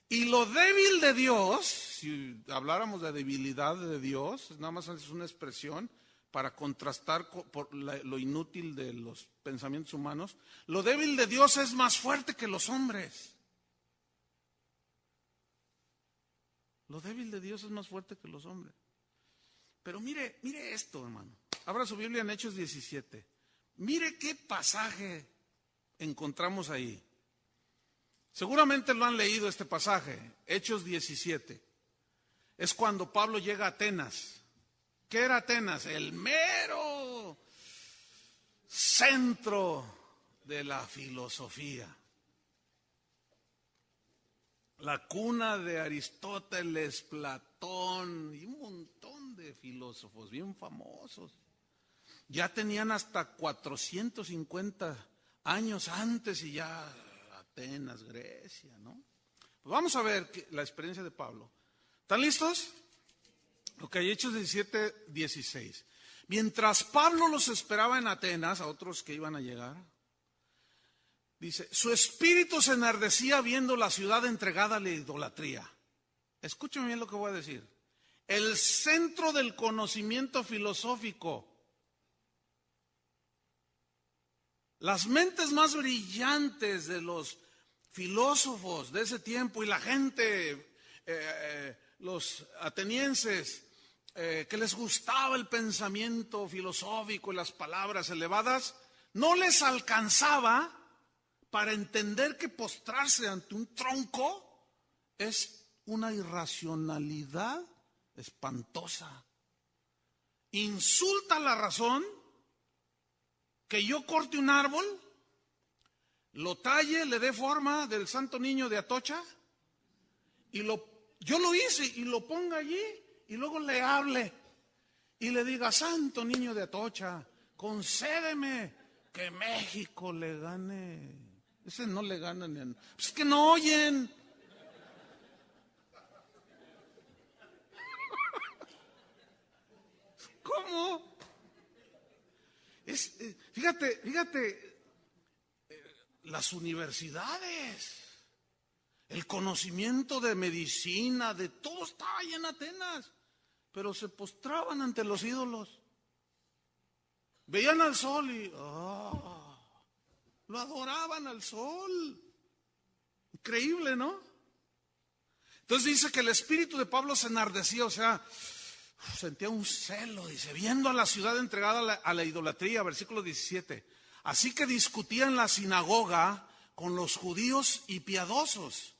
A: Y lo débil de Dios, si habláramos de debilidad de Dios, nada más es una expresión para contrastar por lo inútil de los pensamientos humanos. Lo débil de Dios es más fuerte que los hombres. Lo débil de Dios es más fuerte que los hombres. Pero mire esto, hermano. Abra su Biblia en Hechos 17. Mire qué pasaje encontramos ahí. Seguramente lo han leído este pasaje, Hechos 17. Es cuando Pablo llega a Atenas. ¿Qué era Atenas? El mero centro de la filosofía. La cuna de Aristóteles, Platón y un montón de filósofos bien famosos. Ya tenían hasta 450 años antes y ya Atenas, Grecia, ¿no? Pues vamos a ver la experiencia de Pablo. ¿Están listos? Ok, Hechos 17, 16. Mientras Pablo los esperaba en Atenas, a otros que iban a llegar, dice, su espíritu se enardecía viendo la ciudad entregada a la idolatría. Escúcheme bien lo que voy a decir. El centro del conocimiento filosófico. Las mentes más brillantes de los filósofos de ese tiempo y la gente, los atenienses, que les gustaba el pensamiento filosófico y las palabras elevadas, no les alcanzaba para entender que postrarse ante un tronco es una irracionalidad espantosa. Insulta la razón que yo corte un árbol, lo talle, le dé forma del Santo Niño de Atocha y yo lo hice y lo ponga allí y luego le hable y le diga, Santo Niño de Atocha, concédeme que México le gane. Ese no le gana ni a... Pues es que no oyen. ¿Cómo? Fíjate, las universidades, el conocimiento de medicina, de todo estaba ahí en Atenas, pero se postraban ante los ídolos. Veían al sol y lo adoraban al sol. Increíble, ¿no? Entonces dice que el espíritu de Pablo se enardecía, o sea, sentía un celo, dice, viendo a la ciudad entregada a la idolatría, versículo 17. Así que discutía en la sinagoga con los judíos y piadosos.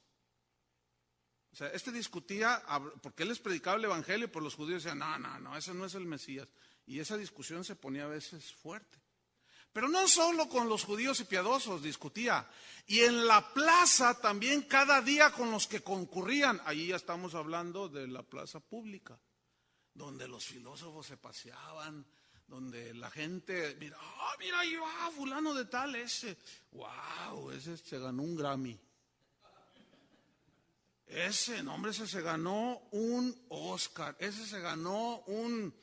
A: O sea, discutía, porque él les predicaba el evangelio, pero los judíos decían, no, ese no es el Mesías. Y esa discusión se ponía a veces fuerte. Pero no solo con los judíos y piadosos discutía, y en la plaza también cada día con los que concurrían. Allí ya estamos hablando de la plaza pública, donde los filósofos se paseaban, donde la gente, mira, ahí va fulano de tal, ese se ganó un Grammy. Ese se ganó un Oscar, ese se ganó un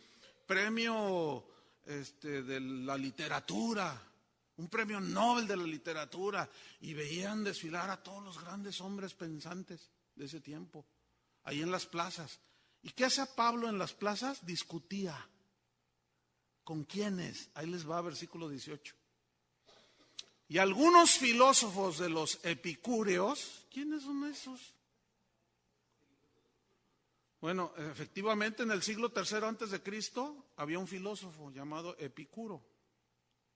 A: premio de la literatura, un premio Nobel de la literatura, y veían desfilar a todos los grandes hombres pensantes de ese tiempo, ahí en las plazas. ¿Y qué hacía Pablo en las plazas? Discutía. ¿Con quiénes? Ahí les va, versículo 18. Y algunos filósofos de los epicúreos, ¿quiénes son esos? Bueno, efectivamente en el siglo III antes de Cristo había un filósofo llamado Epicuro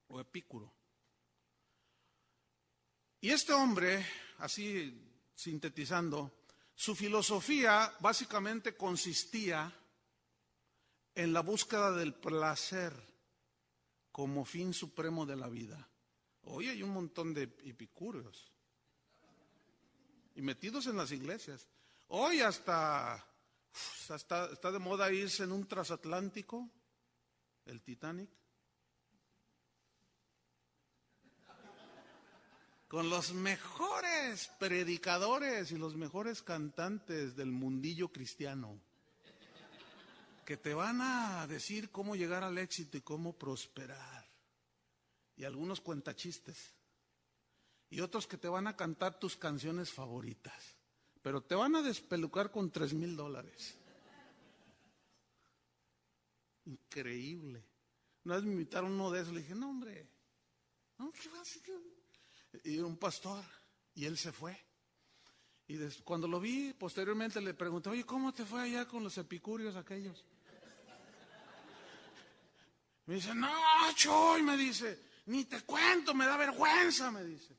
A: o Epicuro. Y este hombre, así sintetizando, su filosofía básicamente consistía en la búsqueda del placer como fin supremo de la vida. Hoy hay un montón de epicúreos y metidos en las iglesias. Hoy está de moda irse en un transatlántico, el Titanic, con los mejores predicadores y los mejores cantantes del mundillo cristiano, que te van a decir cómo llegar al éxito y cómo prosperar. Y algunos cuentachistes. Y otros que te van a cantar tus canciones favoritas. Pero te van a despelucar con $3,000. Increíble. Una vez me invitaron a uno de esos, le dije, no hombre, ¿qué va a hacer? Y un pastor, y él se fue. Y cuando lo vi, posteriormente le pregunté, oye, ¿cómo te fue allá con los epicúreos aquellos? Me dice, no, Choy, me dice, ni te cuento, me da vergüenza, me dice.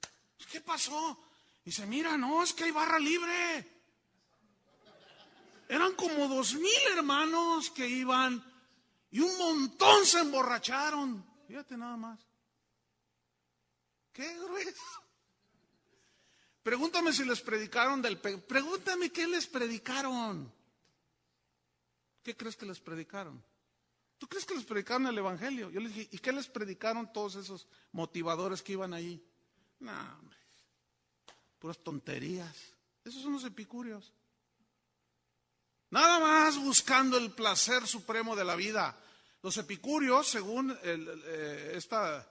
A: ¿Qué pasó? Dice, mira, no, es que hay barra libre. Eran como 2,000 hermanos que iban y un montón se emborracharon. Fíjate nada más. Qué grueso. Pregúntame si les predicaron pregúntame qué les predicaron. ¿Qué crees que les predicaron? ¿Tú crees que les predicaron el evangelio? Yo les dije, ¿y qué les predicaron todos esos motivadores que iban ahí? No, hombre, puras tonterías. Esos son los epicúreos. Nada más buscando el placer supremo de la vida. Los epicúreos, según esta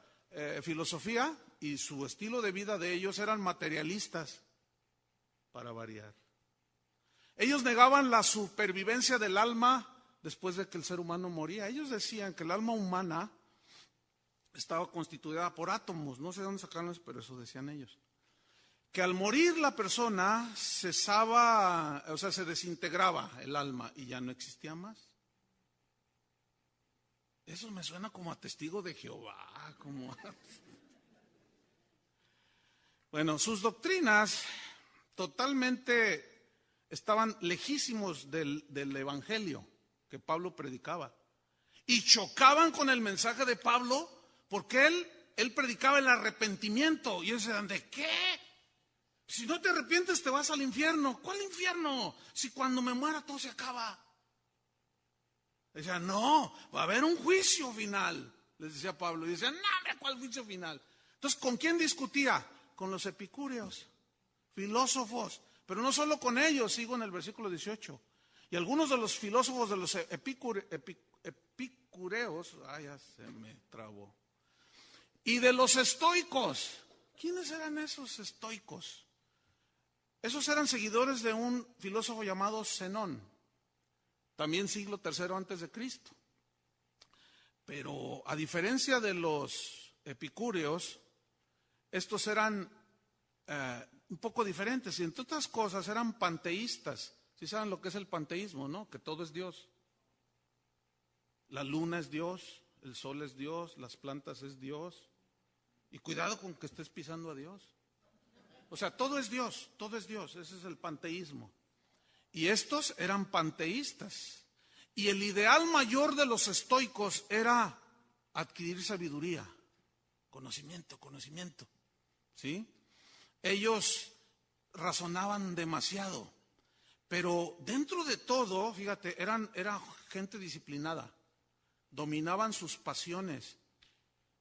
A: filosofía y su estilo de vida de ellos, eran materialistas, para variar. Ellos negaban la supervivencia del alma después de que el ser humano moría. Ellos decían que el alma humana estaba constituida por átomos, no sé de dónde sacaron eso, pero eso decían ellos. Que al morir la persona cesaba, o sea, se desintegraba el alma y ya no existía más. Eso me suena como a testigo de Jehová, como a... Bueno, sus doctrinas totalmente estaban lejísimos del evangelio que Pablo predicaba y chocaban con el mensaje de Pablo porque él predicaba el arrepentimiento y ellos decían, ¿de qué? Si no te arrepientes te vas al infierno. ¿Cuál infierno? Si cuando me muera todo se acaba. Decían, no, va a haber un juicio final, les decía Pablo. Y decían, no, hombre, ¿cuál juicio final? Entonces, ¿con quién discutía? Con los epicúreos, filósofos. Pero no solo con ellos, sigo en el versículo 18. Y algunos de los filósofos de los epicureos, ya se me trabó. Y de los estoicos. ¿Quiénes eran esos estoicos? Esos eran seguidores de un filósofo llamado Zenón, también siglo III antes de Cristo. Pero a diferencia de los epicúreos, estos eran un poco diferentes y entre otras cosas eran panteístas. ¿Sí saben lo que es el panteísmo, no? Que todo es Dios. La luna es Dios, el sol es Dios, las plantas es Dios. Y cuidado con que estés pisando a Dios. O sea, todo es Dios, ese es el panteísmo. Y estos eran panteístas. Y el ideal mayor de los estoicos era adquirir sabiduría, conocimiento, ¿sí? Ellos razonaban demasiado, pero dentro de todo, fíjate, era gente disciplinada, dominaban sus pasiones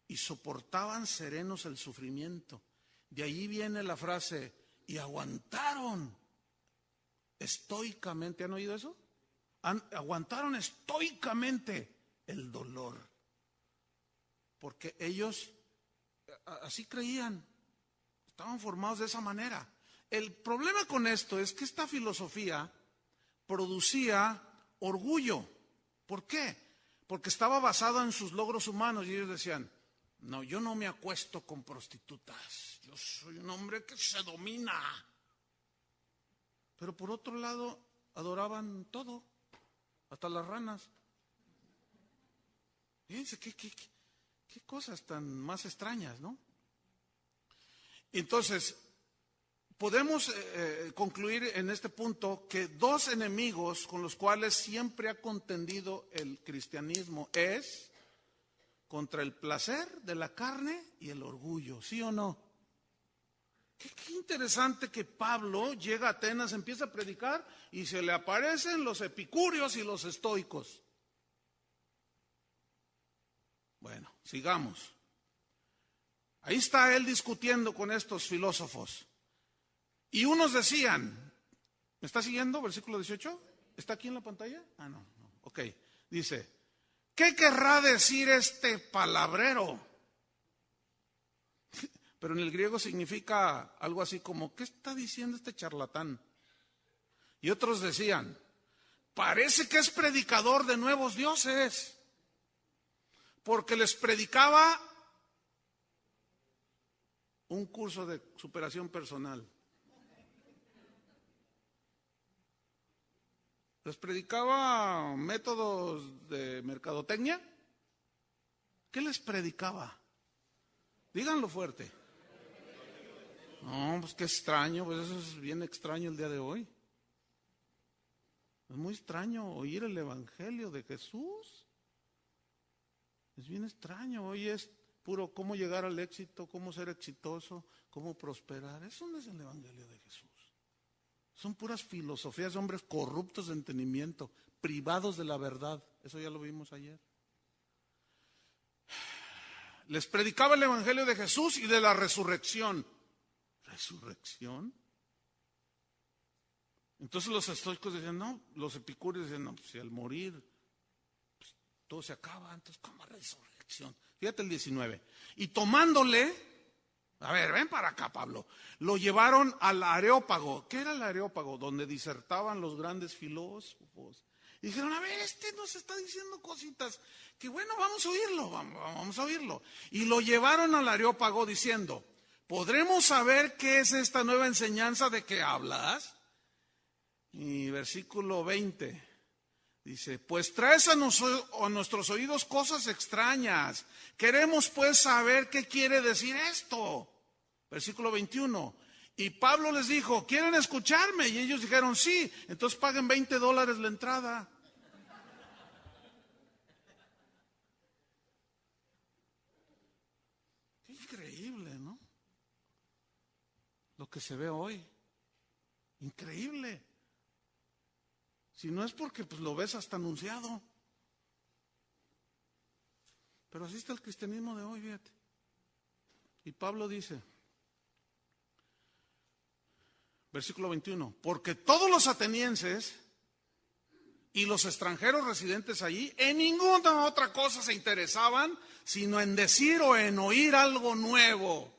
A: y soportaban serenos el sufrimiento. De allí viene la frase, y aguantaron estoicamente. ¿Han oído eso? Aguantaron estoicamente el dolor. Porque ellos así creían, estaban formados de esa manera. El problema con esto es que esta filosofía producía orgullo. ¿Por qué? Porque estaba basada en sus logros humanos y ellos decían, no, yo no me acuesto con prostitutas, yo soy un hombre que se domina. Pero por otro lado, adoraban todo, hasta las ranas. Fíjense qué cosas tan más extrañas, ¿no? Entonces, podemos concluir en este punto que dos enemigos con los cuales siempre ha contendido el cristianismo es contra el placer de la carne y el orgullo, ¿sí o no? Qué interesante que Pablo llega a Atenas, empieza a predicar y se le aparecen los epicúreos y los estoicos. Bueno, sigamos. Ahí está él discutiendo con estos filósofos. Y unos decían, ¿me está siguiendo? Versículo 18. ¿Está aquí en la pantalla? No. Ok, dice, ¿qué querrá decir este palabrero? Pero en el griego significa algo así como, ¿qué está diciendo este charlatán? Y otros decían, parece que es predicador de nuevos dioses, porque les predicaba un curso de superación personal. Les predicaba métodos de mercadotecnia. ¿Qué les predicaba? Díganlo fuerte. No, pues qué extraño, pues eso es bien extraño el día de hoy. Es muy extraño oír el evangelio de Jesús. Es bien extraño, hoy es puro cómo llegar al éxito, cómo ser exitoso, cómo prosperar. Eso no es el evangelio de Jesús. Son puras filosofías de hombres corruptos de entendimiento, privados de la verdad. Eso ya lo vimos ayer. Les predicaba el evangelio de Jesús y de la resurrección. ¿Resurrección? Entonces los estoicos decían, no, los epicúreos decían, no, pues si al morir pues, todo se acaba, entonces ¿cómo resurrección? Fíjate el 19. Y tomándole, a ver, ven para acá, Pablo, lo llevaron al Areópago. ¿Qué era el Areópago? Donde disertaban los grandes filósofos. Y dijeron, a ver, este nos está diciendo cositas, que bueno, vamos a oírlo, vamos a oírlo. Y lo llevaron al Areópago diciendo, ¿podremos saber qué es esta nueva enseñanza de que hablas? Y versículo 20 dice, pues traes a nuestros oídos cosas extrañas. Queremos pues saber qué quiere decir esto. Versículo 21. Y Pablo les dijo, ¿quieren escucharme? Y ellos dijeron, sí. Entonces paguen $20 la entrada. Qué increíble, ¿no? Lo que se ve hoy. Increíble. Si no es porque pues, lo ves hasta anunciado. Pero así está el cristianismo de hoy, fíjate. Y Pablo dice, versículo 21, porque todos los atenienses y los extranjeros residentes allí en ninguna otra cosa se interesaban, sino en decir o en oír algo nuevo.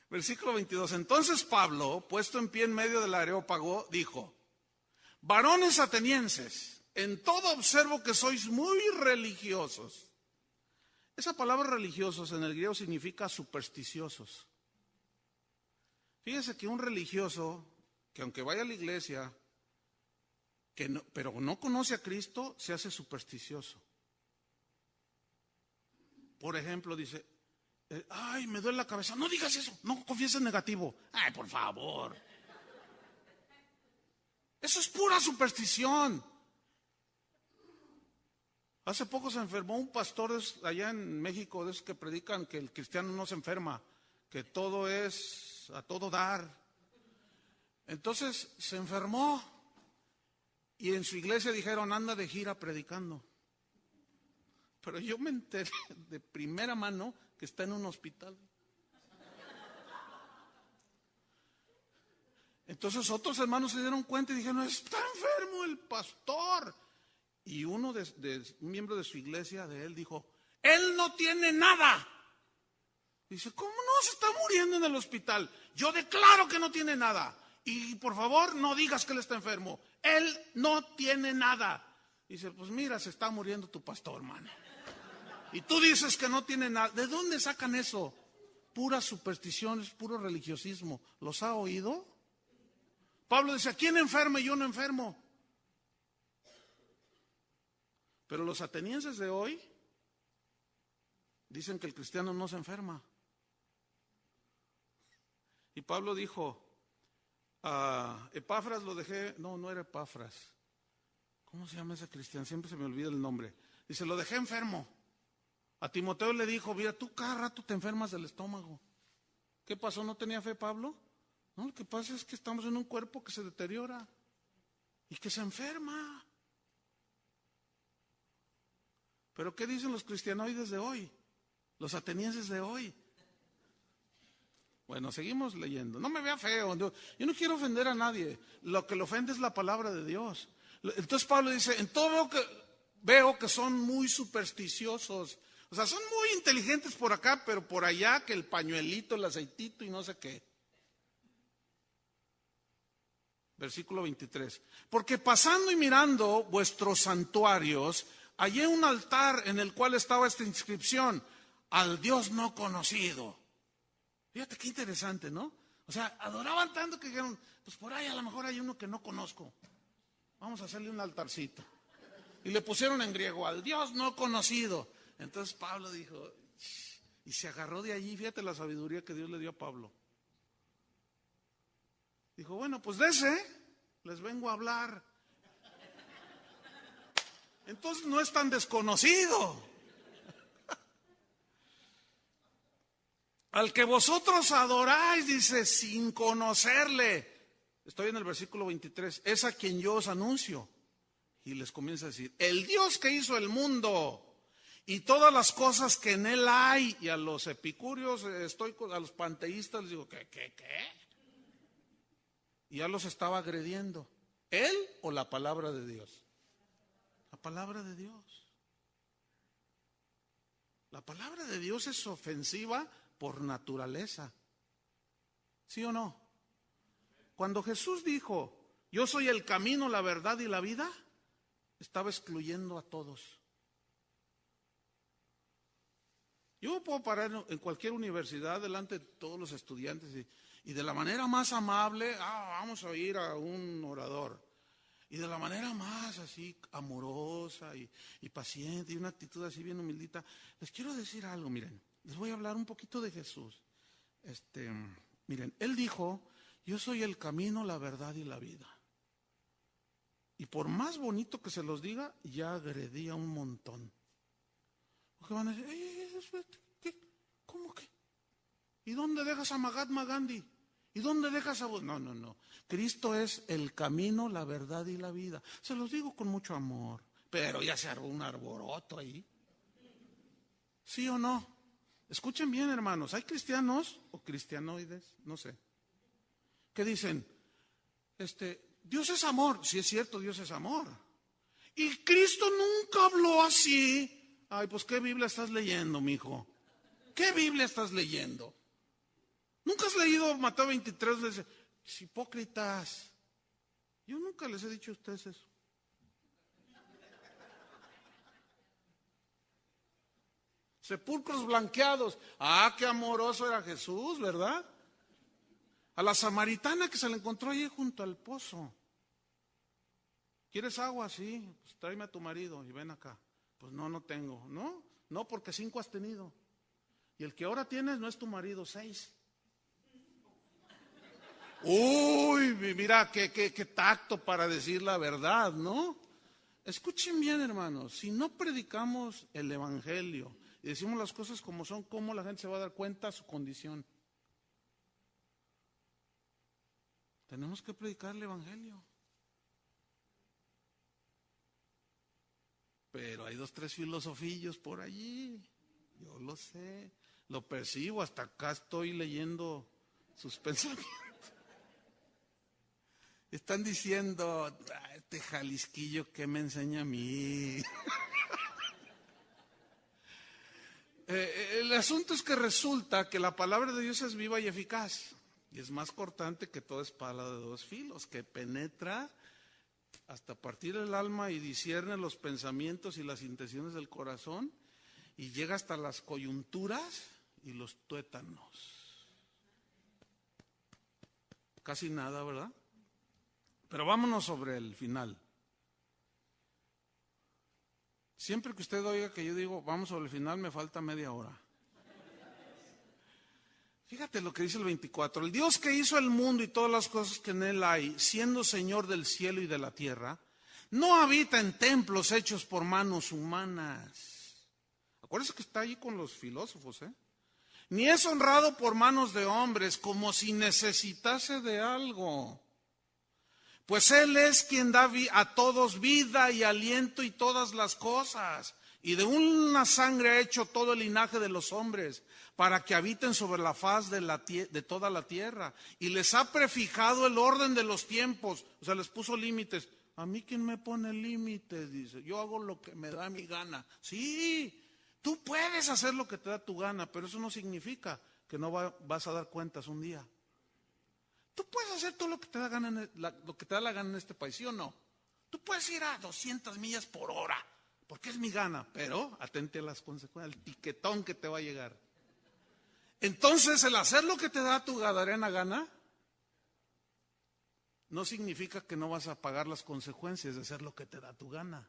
A: Versículo 22, entonces Pablo, puesto en pie en medio del Areópago, dijo, varones atenienses, en todo observo que sois muy religiosos. Esa palabra religiosos en el griego significa supersticiosos. Fíjese que un religioso, que aunque vaya a la iglesia, pero no conoce a Cristo, se hace supersticioso. Por ejemplo, dice, ay, me duele la cabeza. No digas eso, no confieses negativo. Ay, por favor. Eso es pura superstición. Hace poco se enfermó un pastor allá en México, de esos que predican que el cristiano no se enferma, que todo es a todo dar. Entonces se enfermó y en su iglesia dijeron, anda de gira predicando. Pero yo me enteré de primera mano que está en un hospital. Entonces otros hermanos se dieron cuenta y dijeron, está enfermo el pastor. Y uno un miembro de su iglesia, de él, dijo, él no tiene nada. Dice, ¿cómo no? Se está muriendo en el hospital. Yo declaro que no tiene nada. Y por favor, no digas que él está enfermo. Él no tiene nada. Dice, pues mira, se está muriendo tu pastor, hermano. Y tú dices que no tiene nada. ¿De dónde sacan eso? Puras supersticiones, puro religiosismo. ¿Los ha oído? Pablo dice, ¿quién enferma y yo no enfermo? Pero los atenienses de hoy dicen que el cristiano no se enferma. Y Pablo dijo, Epafras lo dejé, no era Epafras. ¿Cómo se llama ese cristiano? Siempre se me olvida el nombre. Dice, lo dejé enfermo. A Timoteo le dijo, mira, tú cada rato te enfermas del estómago. ¿Qué pasó? ¿No tenía fe Pablo? No, lo que pasa es que estamos en un cuerpo que se deteriora y que se enferma. Pero ¿qué dicen los cristianoides de hoy? Los atenienses de hoy. Bueno, seguimos leyendo. No me vea feo. Yo no quiero ofender a nadie. Lo que le ofende es la palabra de Dios. Entonces Pablo dice, en todo veo que son muy supersticiosos. O sea, son muy inteligentes por acá, pero por allá que el pañuelito, el aceitito y no sé qué. Versículo 23. Porque pasando y mirando vuestros santuarios, hallé un altar en el cual estaba esta inscripción, al Dios no conocido. Fíjate qué interesante, ¿no? O sea, adoraban tanto que dijeron, pues por ahí a lo mejor hay uno que no conozco. Vamos a hacerle un altarcito. Y le pusieron en griego, al Dios no conocido. Entonces Pablo dijo, y se agarró de allí, fíjate la sabiduría que Dios le dio a Pablo. Dijo, bueno, pues de ese les vengo a hablar. Entonces no es tan desconocido. Al que vosotros adoráis, dice, sin conocerle. Estoy en el versículo 23. Es a quien yo os anuncio. Y les comienza a decir, el Dios que hizo el mundo y todas las cosas que en él hay. Y a los epicúreos, a los panteístas les digo, ¿qué? y ya los estaba agrediendo. ¿Él o la palabra de Dios? La palabra de Dios. La palabra de Dios es ofensiva por naturaleza. ¿Sí o no? Cuando Jesús dijo, yo soy el camino, la verdad y la vida, estaba excluyendo a todos. Yo puedo parar en cualquier universidad delante de todos los estudiantes y de la manera más amable, vamos a ir a un orador. Y de la manera más así amorosa y paciente y una actitud así bien humildita, les quiero decir algo, miren, les voy a hablar un poquito de Jesús. Miren, Él dijo, yo soy el camino, la verdad y la vida. Y por más bonito que se los diga, ya agredía un montón. Porque van a decir, ¿qué? ¿Cómo que? ¿Y dónde dejas a Mahatma Gandhi? ¿Y dónde dejas a vos? No. Cristo es el camino, la verdad y la vida. Se los digo con mucho amor, pero ya se armó un arboroto ahí. ¿Sí o no? Escuchen bien, hermanos. Hay cristianos o cristianoides, no sé, que dicen, Dios es amor. Sí es cierto, Dios es amor. Y Cristo nunca habló así. Ay, pues ¿qué Biblia estás leyendo, mijo? ¿Qué Biblia estás leyendo? ¿Nunca has leído Mateo 23? Les dice, hipócritas. Yo nunca les he dicho a ustedes eso. Sepulcros blanqueados. Qué amoroso era Jesús, ¿verdad? A la samaritana que se la encontró allí junto al pozo. ¿Quieres agua? Sí, pues tráeme a tu marido y ven acá. Pues no tengo. No, porque 5 has tenido. Y el que ahora tienes no es tu marido, 6. Uy, mira, qué tacto para decir la verdad, ¿no? Escuchen bien, hermanos, si no predicamos el evangelio y decimos las cosas como son, ¿cómo la gente se va a dar cuenta de su condición? Tenemos que predicar el evangelio. Pero hay 2, 3 filosofillos por allí, yo lo sé, lo percibo, hasta acá estoy leyendo sus pensamientos. Están diciendo, este Jalisquillo, ¿qué me enseña a mí? El asunto es que resulta que la palabra de Dios es viva y eficaz. Y es más cortante que toda espada de 2 filos, que penetra hasta partir el alma y discierne los pensamientos y las intenciones del corazón y llega hasta las coyunturas y los tuétanos. Casi nada, ¿verdad? Pero vámonos sobre el final. Siempre que usted oiga que yo digo, vamos sobre el final, me falta media hora. Fíjate lo que dice el 24. El Dios que hizo el mundo y todas las cosas que en él hay, siendo Señor del cielo y de la tierra, no habita en templos hechos por manos humanas. Acuérdense que está allí con los filósofos, Ni es honrado por manos de hombres, como si necesitase de algo. Pues Él es quien da a todos vida y aliento y todas las cosas. Y de una sangre ha hecho todo el linaje de los hombres, para que habiten sobre la faz de toda la tierra. Y les ha prefijado el orden de los tiempos. O sea, les puso límites. ¿A mí quién me pone límites? Dice, yo hago lo que me da mi gana. Sí, tú puedes hacer lo que te da tu gana, pero eso no significa que no vas a dar cuentas un día. Tú puedes hacer todo lo que te da la gana en este país, ¿sí o no? Tú puedes ir a 200 millas por hora, porque es mi gana, pero atente a las consecuencias, al tiquetón que te va a llegar. Entonces, el hacer lo que te da tu gadarena gana, no significa que no vas a pagar las consecuencias de hacer lo que te da tu gana.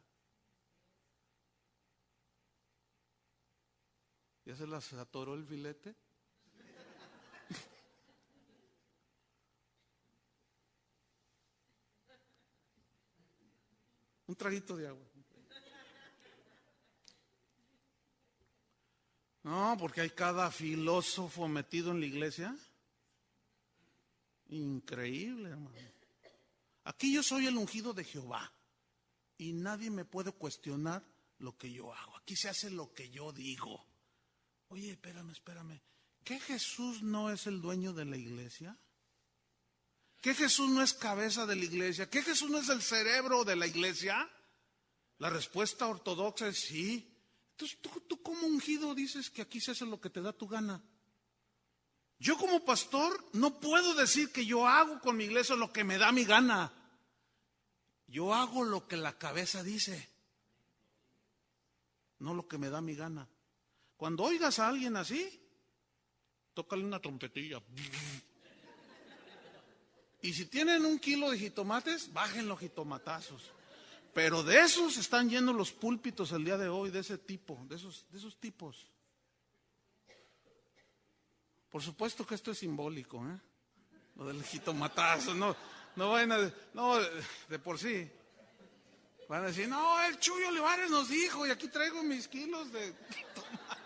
A: ¿Ya se las atoró el filete? Un traguito de agua. No, porque hay cada filósofo metido en la iglesia. Increíble, hermano. Aquí yo soy el ungido de Jehová y nadie me puede cuestionar lo que yo hago. Aquí se hace lo que yo digo. Oye, espérame. ¿Que Jesús no es el dueño de la iglesia? ¿Que Jesús no es cabeza de la iglesia? ¿Que Jesús no es el cerebro de la iglesia? La respuesta ortodoxa es sí. Entonces, tú como ungido dices que aquí se hace lo que te da tu gana. Yo como pastor no puedo decir que yo hago con mi iglesia lo que me da mi gana. Yo hago lo que la cabeza dice, no lo que me da mi gana. Cuando oigas a alguien así, tócale una trompetilla. Y si tienen 1 kilo de jitomates, bajen los jitomatazos. Pero de esos están llenos los púlpitos el día de hoy, de ese tipo, de esos tipos. Por supuesto que esto es simbólico, ¿eh? Lo del jitomatazo, no vayan a, no, de por sí. Van a decir, no, el Chuy Olivares nos dijo, y aquí traigo mis kilos de jitomate.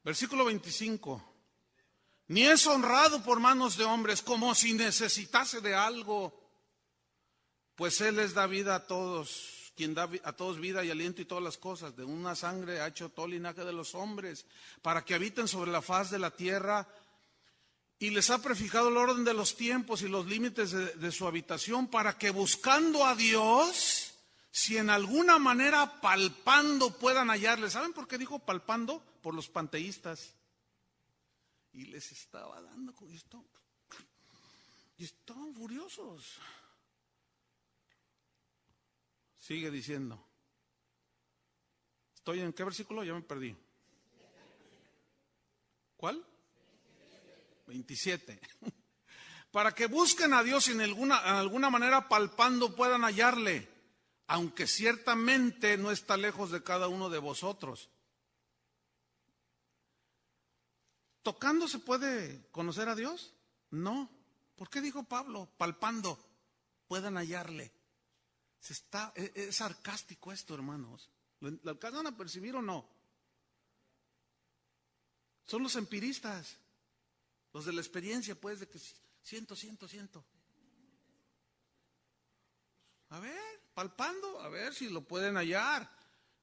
A: Versículo 25. Ni es honrado por manos de hombres, como si necesitase de algo, pues Él les da vida a todos, quien da a todos vida y aliento y todas las cosas. De una sangre ha hecho todo el linaje de los hombres, para que habiten sobre la faz de la tierra, y les ha prefijado el orden de los tiempos y los límites de su habitación, para que buscando a Dios, si en alguna manera palpando puedan hallarle. ¿Saben por qué dijo palpando? Por los panteístas. Y les estaba dando con esto. Y estaban furiosos. Sigue diciendo. ¿Estoy en qué versículo? Ya me perdí. ¿Cuál? 27. Para que busquen a Dios y en alguna manera palpando puedan hallarle, aunque ciertamente no está lejos de cada uno de vosotros. ¿Tocando se puede conocer a Dios? No. ¿Por qué dijo Pablo? Palpando puedan hallarle. Es sarcástico esto, hermanos. ¿Lo alcanzan a percibir o no? Son los empiristas, los de la experiencia, pues, de que siento. A ver, palpando, a ver si lo pueden hallar.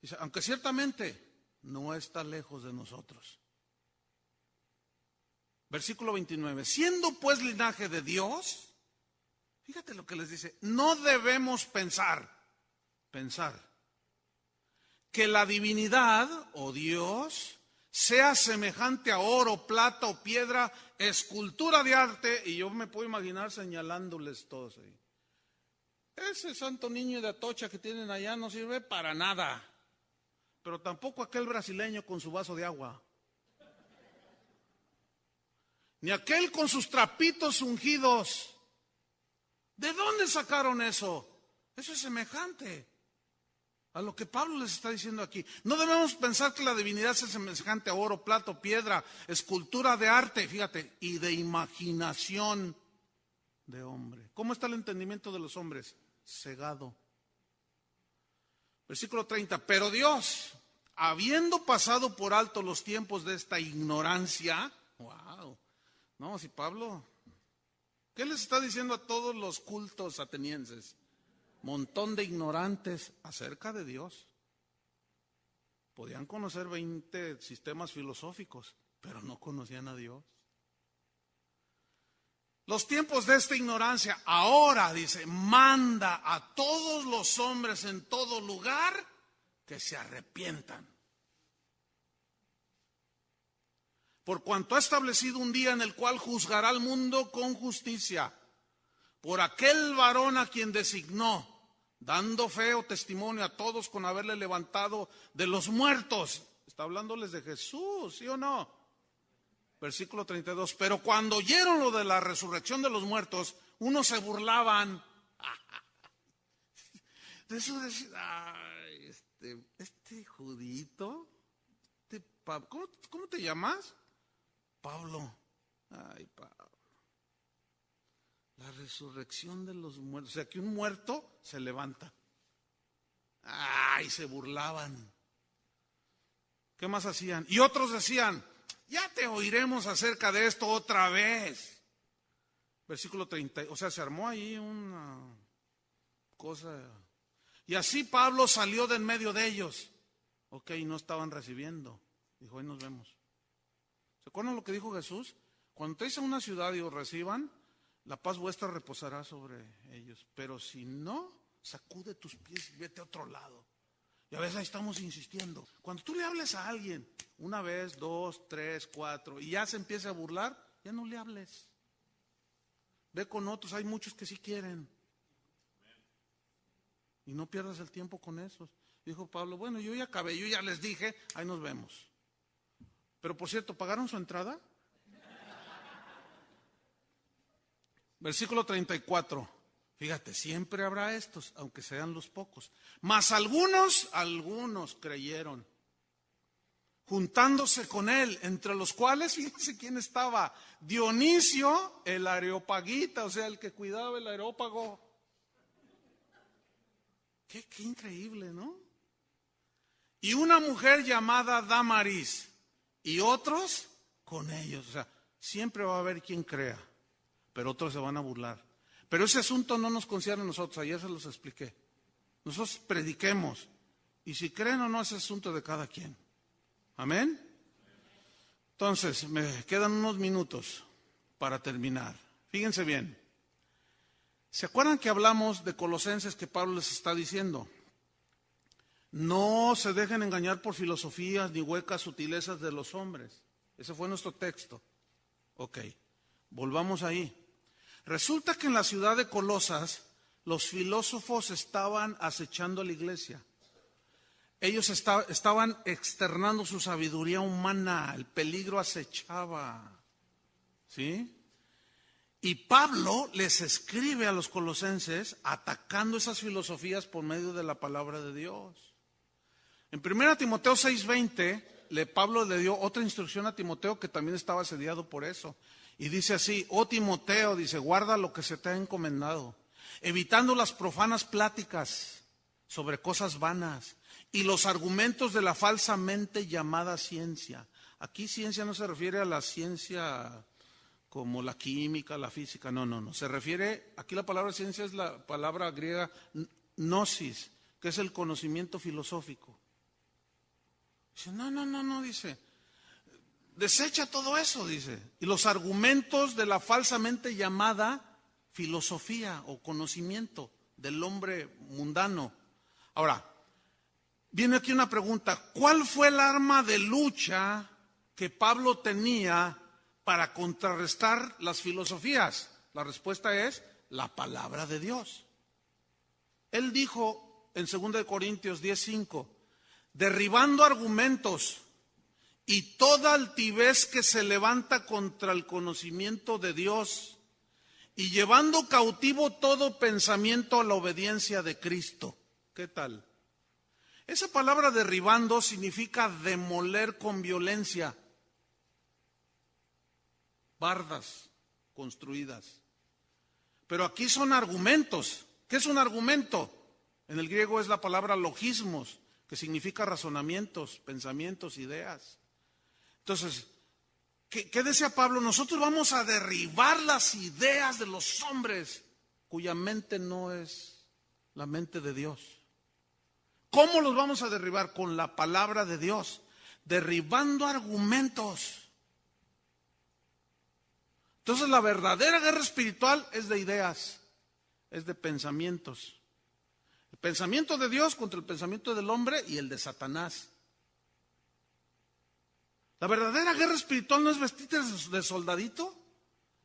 A: Dice, aunque ciertamente no está lejos de nosotros. Versículo 29. Siendo pues linaje de Dios, fíjate lo que les dice, no debemos pensar que la divinidad o Dios sea semejante a oro, plata o piedra, escultura de arte, y yo me puedo imaginar señalándoles todos ahí. Ese santo niño de Atocha que tienen allá no sirve para nada, pero tampoco aquel brasileño con su vaso de agua. Ni aquel con sus trapitos ungidos. ¿De dónde sacaron eso? Eso es semejante a lo que Pablo les está diciendo aquí. No debemos pensar que la divinidad sea semejante a oro, plata, piedra, escultura de arte, fíjate, y de imaginación de hombre. ¿Cómo está el entendimiento de los hombres? Cegado. Versículo 30. Pero Dios, habiendo pasado por alto los tiempos de esta ignorancia, wow. No, si Pablo, ¿qué les está diciendo a todos los cultos atenienses? Montón de ignorantes acerca de Dios. Podían conocer 20 sistemas filosóficos, pero no conocían a Dios. Los tiempos de esta ignorancia, ahora, dice, manda a todos los hombres en todo lugar que se arrepientan. Por cuanto ha establecido un día en el cual juzgará al mundo con justicia, por aquel varón a quien designó, dando fe o testimonio a todos con haberle levantado de los muertos. Está hablándoles de Jesús, ¿sí o no? Versículo 32. Pero cuando oyeron lo de la resurrección de los muertos, unos se burlaban. De eso decían, ay, este judito, ¿cómo te llamas? Pablo. Ay, Pablo. La resurrección de los muertos. O sea, que un muerto se levanta. Ay, se burlaban. ¿Qué más hacían? Y otros decían, ya te oiremos acerca de esto otra vez. Versículo 30. O sea, se armó ahí una cosa. Y así Pablo salió de en medio de ellos. Ok, no estaban recibiendo. Dijo, hoy nos vemos. ¿Se acuerdan lo que dijo Jesús? Cuando estéis en una ciudad y os reciban, la paz vuestra reposará sobre ellos. Pero si no, sacude tus pies y vete a otro lado. Y a veces ahí estamos insistiendo. Cuando tú le hables a alguien, una vez, dos, tres, cuatro, y ya se empieza a burlar, ya no le hables. Ve con otros, hay muchos que sí quieren. Y no pierdas el tiempo con esos. Dijo Pablo, bueno, yo ya acabé, yo ya les dije, ahí nos vemos. Pero por cierto, ¿pagaron su entrada? Versículo 34. Fíjate, siempre habrá estos, aunque sean los pocos. Mas algunos creyeron, juntándose con él, entre los cuales, fíjense quién estaba, Dionisio, el areopagita, o sea, el que cuidaba el areópago. Qué increíble, ¿no? Y una mujer llamada Damaris, y otros con ellos. O sea, siempre va a haber quien crea, pero otros se van a burlar. Pero ese asunto no nos concierne a nosotros, ayer se los expliqué. Nosotros prediquemos, y si creen o no es asunto de cada quien. Amén. Entonces, me quedan unos minutos para terminar. Fíjense bien. ¿Se acuerdan que hablamos de Colosenses que Pablo les está diciendo? No se dejen engañar por filosofías ni huecas sutilezas de los hombres. Ese fue nuestro texto. Ok, volvamos ahí. Resulta que en la ciudad de Colosas los filósofos estaban acechando a la iglesia. Ellos estaban externando su sabiduría humana, el peligro acechaba. ¿Sí? Y Pablo les escribe a los colosenses atacando esas filosofías por medio de la palabra de Dios. En 1 Timoteo 6:20, Pablo le dio otra instrucción a Timoteo que también estaba asediado por eso. Y dice así, oh Timoteo, dice, guarda lo que se te ha encomendado, evitando las profanas pláticas sobre cosas vanas y los argumentos de la falsamente llamada ciencia. Aquí ciencia no se refiere a la ciencia como la química, la física, no. Se refiere, aquí la palabra ciencia es la palabra griega gnosis, que es el conocimiento filosófico. Dice, no, dice, desecha todo eso, dice. Y los argumentos de la falsamente llamada filosofía o conocimiento del hombre mundano. Ahora, viene aquí una pregunta, ¿cuál fue el arma de lucha que Pablo tenía para contrarrestar las filosofías? La respuesta es la palabra de Dios. Él dijo en 2 Corintios 10:5, derribando argumentos y toda altivez que se levanta contra el conocimiento de Dios y llevando cautivo todo pensamiento a la obediencia de Cristo. ¿Qué tal? Esa palabra derribando significa demoler con violencia. Bardas construidas. Pero aquí son argumentos. ¿Qué es un argumento? En el griego es la palabra logismos, que significa razonamientos, pensamientos, ideas. Entonces, ¿qué decía Pablo? Nosotros vamos a derribar las ideas de los hombres cuya mente no es la mente de Dios. ¿Cómo los vamos a derribar? Con la palabra de Dios, derribando argumentos. Entonces la verdadera guerra espiritual es de ideas, es de pensamientos. El pensamiento de Dios contra el pensamiento del hombre y el de Satanás. La verdadera guerra espiritual no es vestirte de soldadito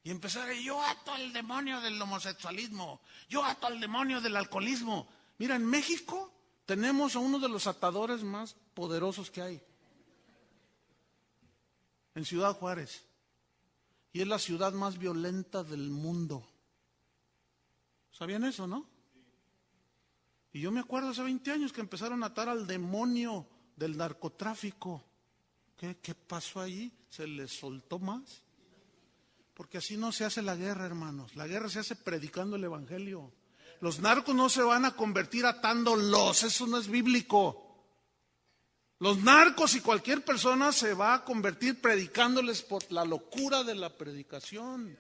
A: y empezar, yo ato al demonio del homosexualismo, yo ato al demonio del alcoholismo. Mira, en México tenemos a uno de los atadores más poderosos que hay, en Ciudad Juárez. Y es la ciudad más violenta del mundo. ¿Sabían eso, no? Y yo me acuerdo hace 20 años que empezaron a atar al demonio del narcotráfico. ¿Qué pasó allí? ¿Se les soltó más? Porque así no se hace la guerra, hermanos. La guerra se hace predicando el evangelio. Los narcos no se van a convertir atándolos, eso no es bíblico. Los narcos y cualquier persona se va a convertir predicándoles por la locura de la predicación.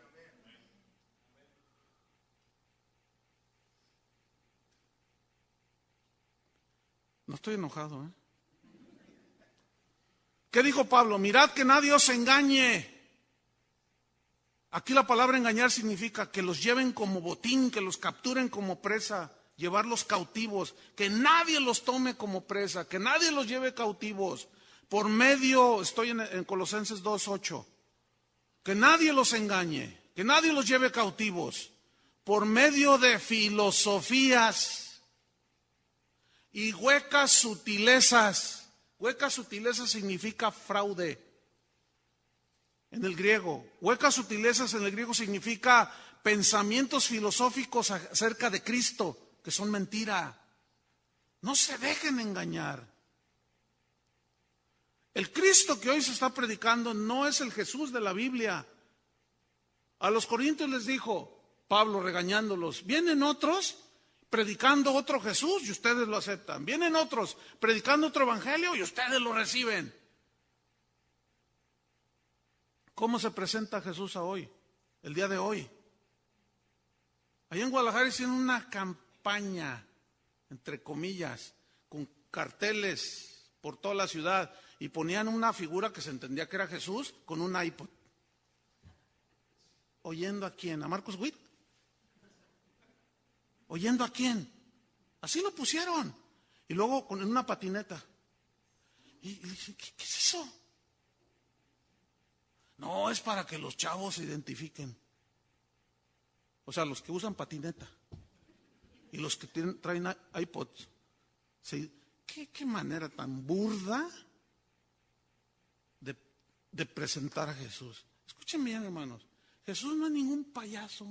A: No estoy enojado, ¿eh? ¿Qué dijo Pablo? Mirad que nadie os engañe. Aquí la palabra engañar significa que los lleven como botín, que los capturen como presa, llevarlos cautivos, que nadie los tome como presa, que nadie los lleve cautivos. Por medio, estoy en Colosenses 2:8, que nadie los engañe, que nadie los lleve cautivos, por medio de filosofías y huecas sutilezas. Huecas sutilezas significa fraude en el griego. Huecas sutilezas en el griego significa pensamientos filosóficos acerca de Cristo, que son mentira. No se dejen engañar. El Cristo que hoy se está predicando no es el Jesús de la Biblia. A los corintios les dijo Pablo regañándolos, vienen otros predicando otro Jesús y ustedes lo aceptan. Vienen otros predicando otro evangelio y ustedes lo reciben. ¿Cómo se presenta Jesús hoy, el día de hoy? Allá en Guadalajara hicieron una campaña, entre comillas, con carteles por toda la ciudad y ponían una figura que se entendía que era Jesús con un iPod. ¿Oyendo a quién? ¿A Marcos Witt? ¿Oyendo a quién? Así lo pusieron. Y luego con una patineta. Y le dije, ¿qué es eso? No, es para que los chavos se identifiquen. O sea, los que usan patineta. Y los que traen iPods. ¿Qué manera tan burda de presentar a Jesús? Escuchen bien, hermanos. Jesús no es ningún payaso.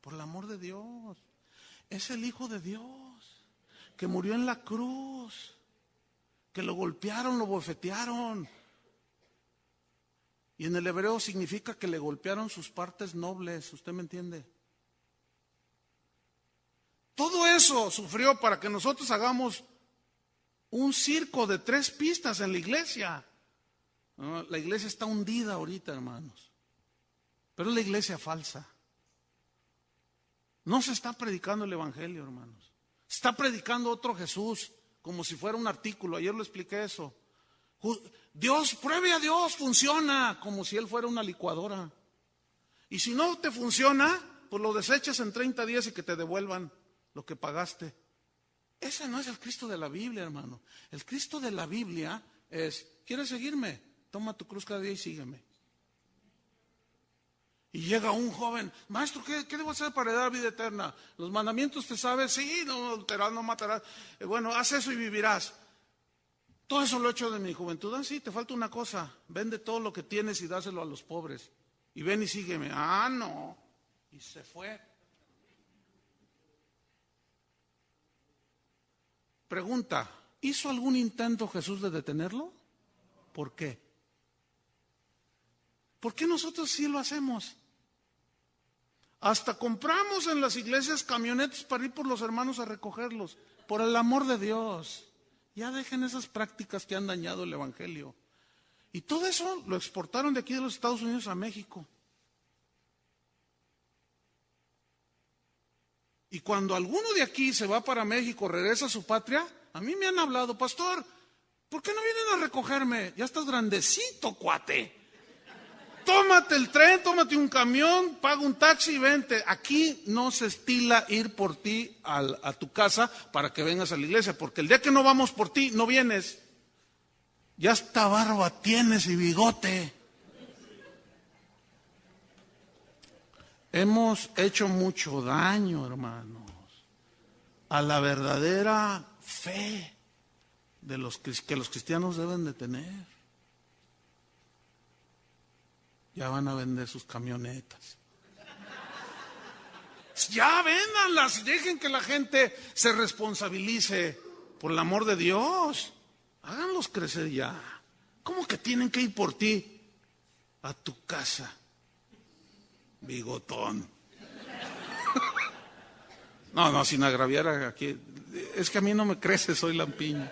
A: Por el amor de Dios. Es el Hijo de Dios, que murió en la cruz, que lo golpearon, lo bofetearon. Y en el hebreo significa que le golpearon sus partes nobles, ¿usted me entiende? Todo eso sufrió para que nosotros hagamos un circo de 3 pistas en la iglesia. No, la iglesia está hundida ahorita, hermanos, pero es la iglesia falsa. No se está predicando el evangelio, hermanos. Se está predicando otro Jesús, como si fuera un artículo. Ayer lo expliqué eso. Dios, pruebe a Dios, funciona, como si Él fuera una licuadora. Y si no te funciona, pues lo desechas en 30 días y que te devuelvan lo que pagaste. Ese no es el Cristo de la Biblia, hermano. El Cristo de la Biblia es, ¿quieres seguirme? Toma tu cruz cada día y sígueme. Y llega un joven, maestro, ¿qué debo hacer para dar vida eterna? Los mandamientos te sabes, sí, no adulterarás, no matarás. Bueno, haz eso y vivirás. Todo eso lo he hecho de mi juventud. Ah, sí, te falta una cosa. Vende todo lo que tienes y dáselo a los pobres. Y ven y sígueme. Ah, no. Y se fue. Pregunta, ¿hizo algún intento Jesús de detenerlo? ¿Por qué? ¿Por qué nosotros sí lo hacemos? Hasta compramos en las iglesias camionetas para ir por los hermanos a recogerlos. Por el amor de Dios. Ya dejen esas prácticas que han dañado el evangelio. Y todo eso lo exportaron de aquí de los Estados Unidos a México. Y cuando alguno de aquí se va para México, regresa a su patria, a mí me han hablado, pastor, ¿por qué no vienen a recogerme? Ya estás grandecito, cuate. Tómate el tren, tómate un camión, paga un taxi y vente. Aquí no se estila ir por ti a tu casa para que vengas a la iglesia, porque el día que no vamos por ti, no vienes. Ya hasta barba tienes y bigote. Hemos hecho mucho daño, hermanos, a la verdadera fe de que los cristianos deben de tener. Ya van a vender sus camionetas. Ya véndanlas, dejen que la gente se responsabilice, por el amor de Dios. Háganlos crecer ya. ¿Cómo que tienen que ir por ti a tu casa, bigotón? No, sin agraviar aquí. Es que a mí no me crece, soy lampiño.